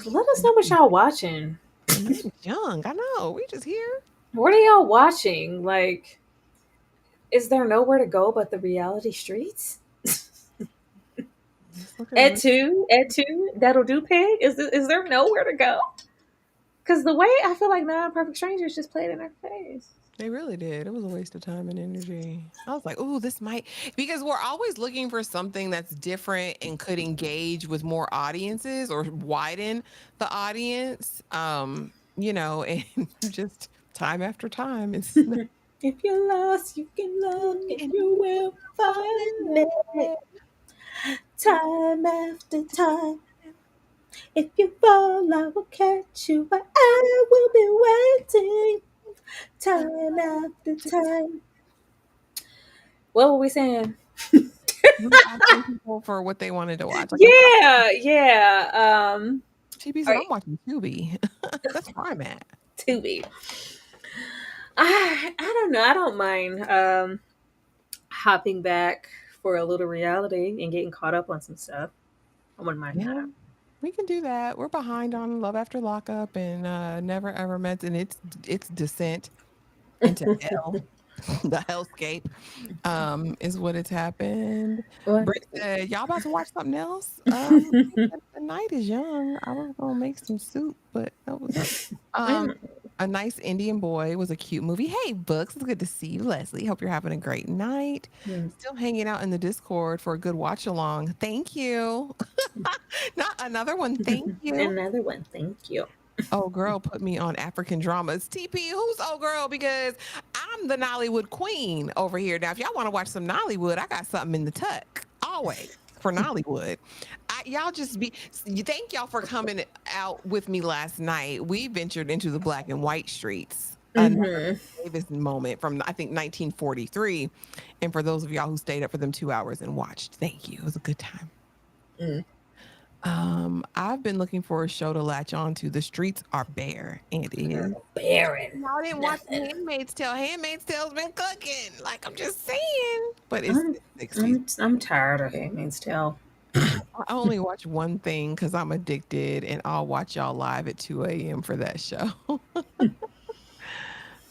Let us know what y'all watching. The night is young. I know. We just here. What are y'all watching? Like, is there nowhere to go but the reality streets? Just look at Ed two, that'll do pig. Is there nowhere to go? Because the way I feel like non perfect strangers just played in our face. They really did. It was a waste of time and energy. I was like, "Ooh, this might," because we're always looking for something that's different and could engage with more audiences or widen the audience. And just time after time, it's If you're lost, you can look and you will find me. Time after time. If you fall, I will catch you, but I will be waiting. Time after time. What were we saying? asking people for what they wanted to watch. Like, Yeah. TP All said, right, "I'm watching Tubi." That's where I'm at. Tubi. I don't know. I don't mind hopping back for a little reality and getting caught up on some stuff. I wouldn't mind Yeah, that. we can do that. We're behind on Love After Lockup and Never Ever Met, and its descent into hell, the hellscape, is what it's happened. What? Britt said, "Y'all about to watch something else?" The night is young. I was gonna make some soup, but that was it. Um, A Nice Indian Boy was a cute movie. Hey, Books, it's good to see you, Leslie. Hope you're having a great night. Still hanging out in the Discord for a good watch along. Thank you. Not another one. Thank you. Another one. Thank you. Oh, girl, put me on African dramas. TP, who's oh girl? Because I'm the Nollywood queen over here. Now, if y'all want to watch some Nollywood, I got something in the tuck always for Nollywood. Y'all just be. Thank y'all for coming out with me last night. We ventured into the black and white streets. Another Davis moment from I think 1943. And for those of y'all who stayed up for them 2 hours and watched, thank you. It was a good time. I've been looking for a show to latch on to. The streets are bare, and it is Barren. y'all didn't watch Handmaid's Tale. Handmaid's Tale's been cooking. Like I'm just saying, but it's six seasons. I'm tired of Handmaid's Tale. I only watch one thing because I'm addicted, and I'll watch y'all live at 2 a.m. for that show.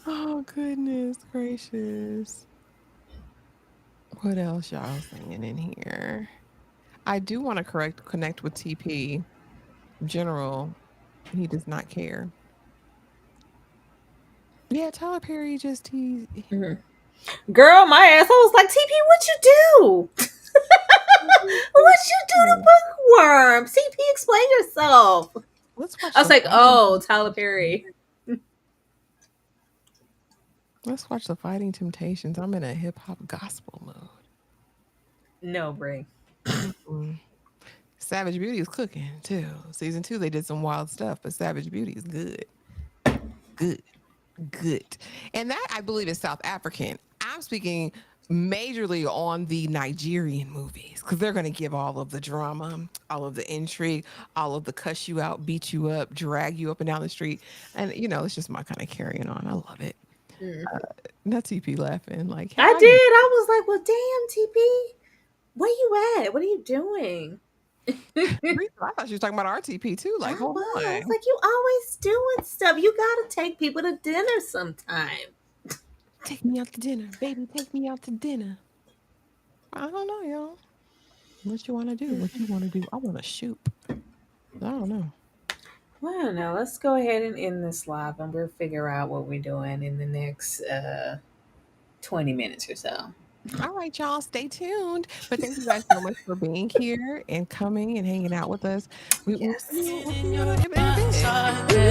Oh goodness gracious! What else y'all saying in here? I do want to connect with TP. General, he does not care. Yeah, Tyler Perry just Girl, my ass. I was like, TP, what you do? What you do to Bookworm? CP, explain yourself. Let's watch. I was like, oh, Tyler Perry. Let's watch The Fighting Temptations. I'm in a hip hop gospel mode. No, Bray. Savage Beauty is cooking too. Season 2, they did some wild stuff, but Savage Beauty is good. Good. And that I believe is South African. I'm speaking majorly on the Nigerian movies because they're going to give all of the drama, all of the intrigue, all of the cuss you out, beat you up, drag you up and down the street. And, it's just my kind of carrying on. I love it. Not TP laughing. Like, I did. I was like, well, damn, TP. Where you at? What are you doing? I thought she was talking about RTP too. Like, hold on. It's like you always doing stuff. You gotta take people to dinner sometime. Take me out to dinner, baby. Take me out to dinner. I don't know, y'all. What you want to do? What you want to do? I want to shoot. I don't know. Well, I don't know. Let's go ahead and end this live, and we'll figure out what we're doing in the next 20 minutes or so. All right, y'all, stay tuned. But thank you guys so much for being here and coming and hanging out with us. We'll see you in a bit.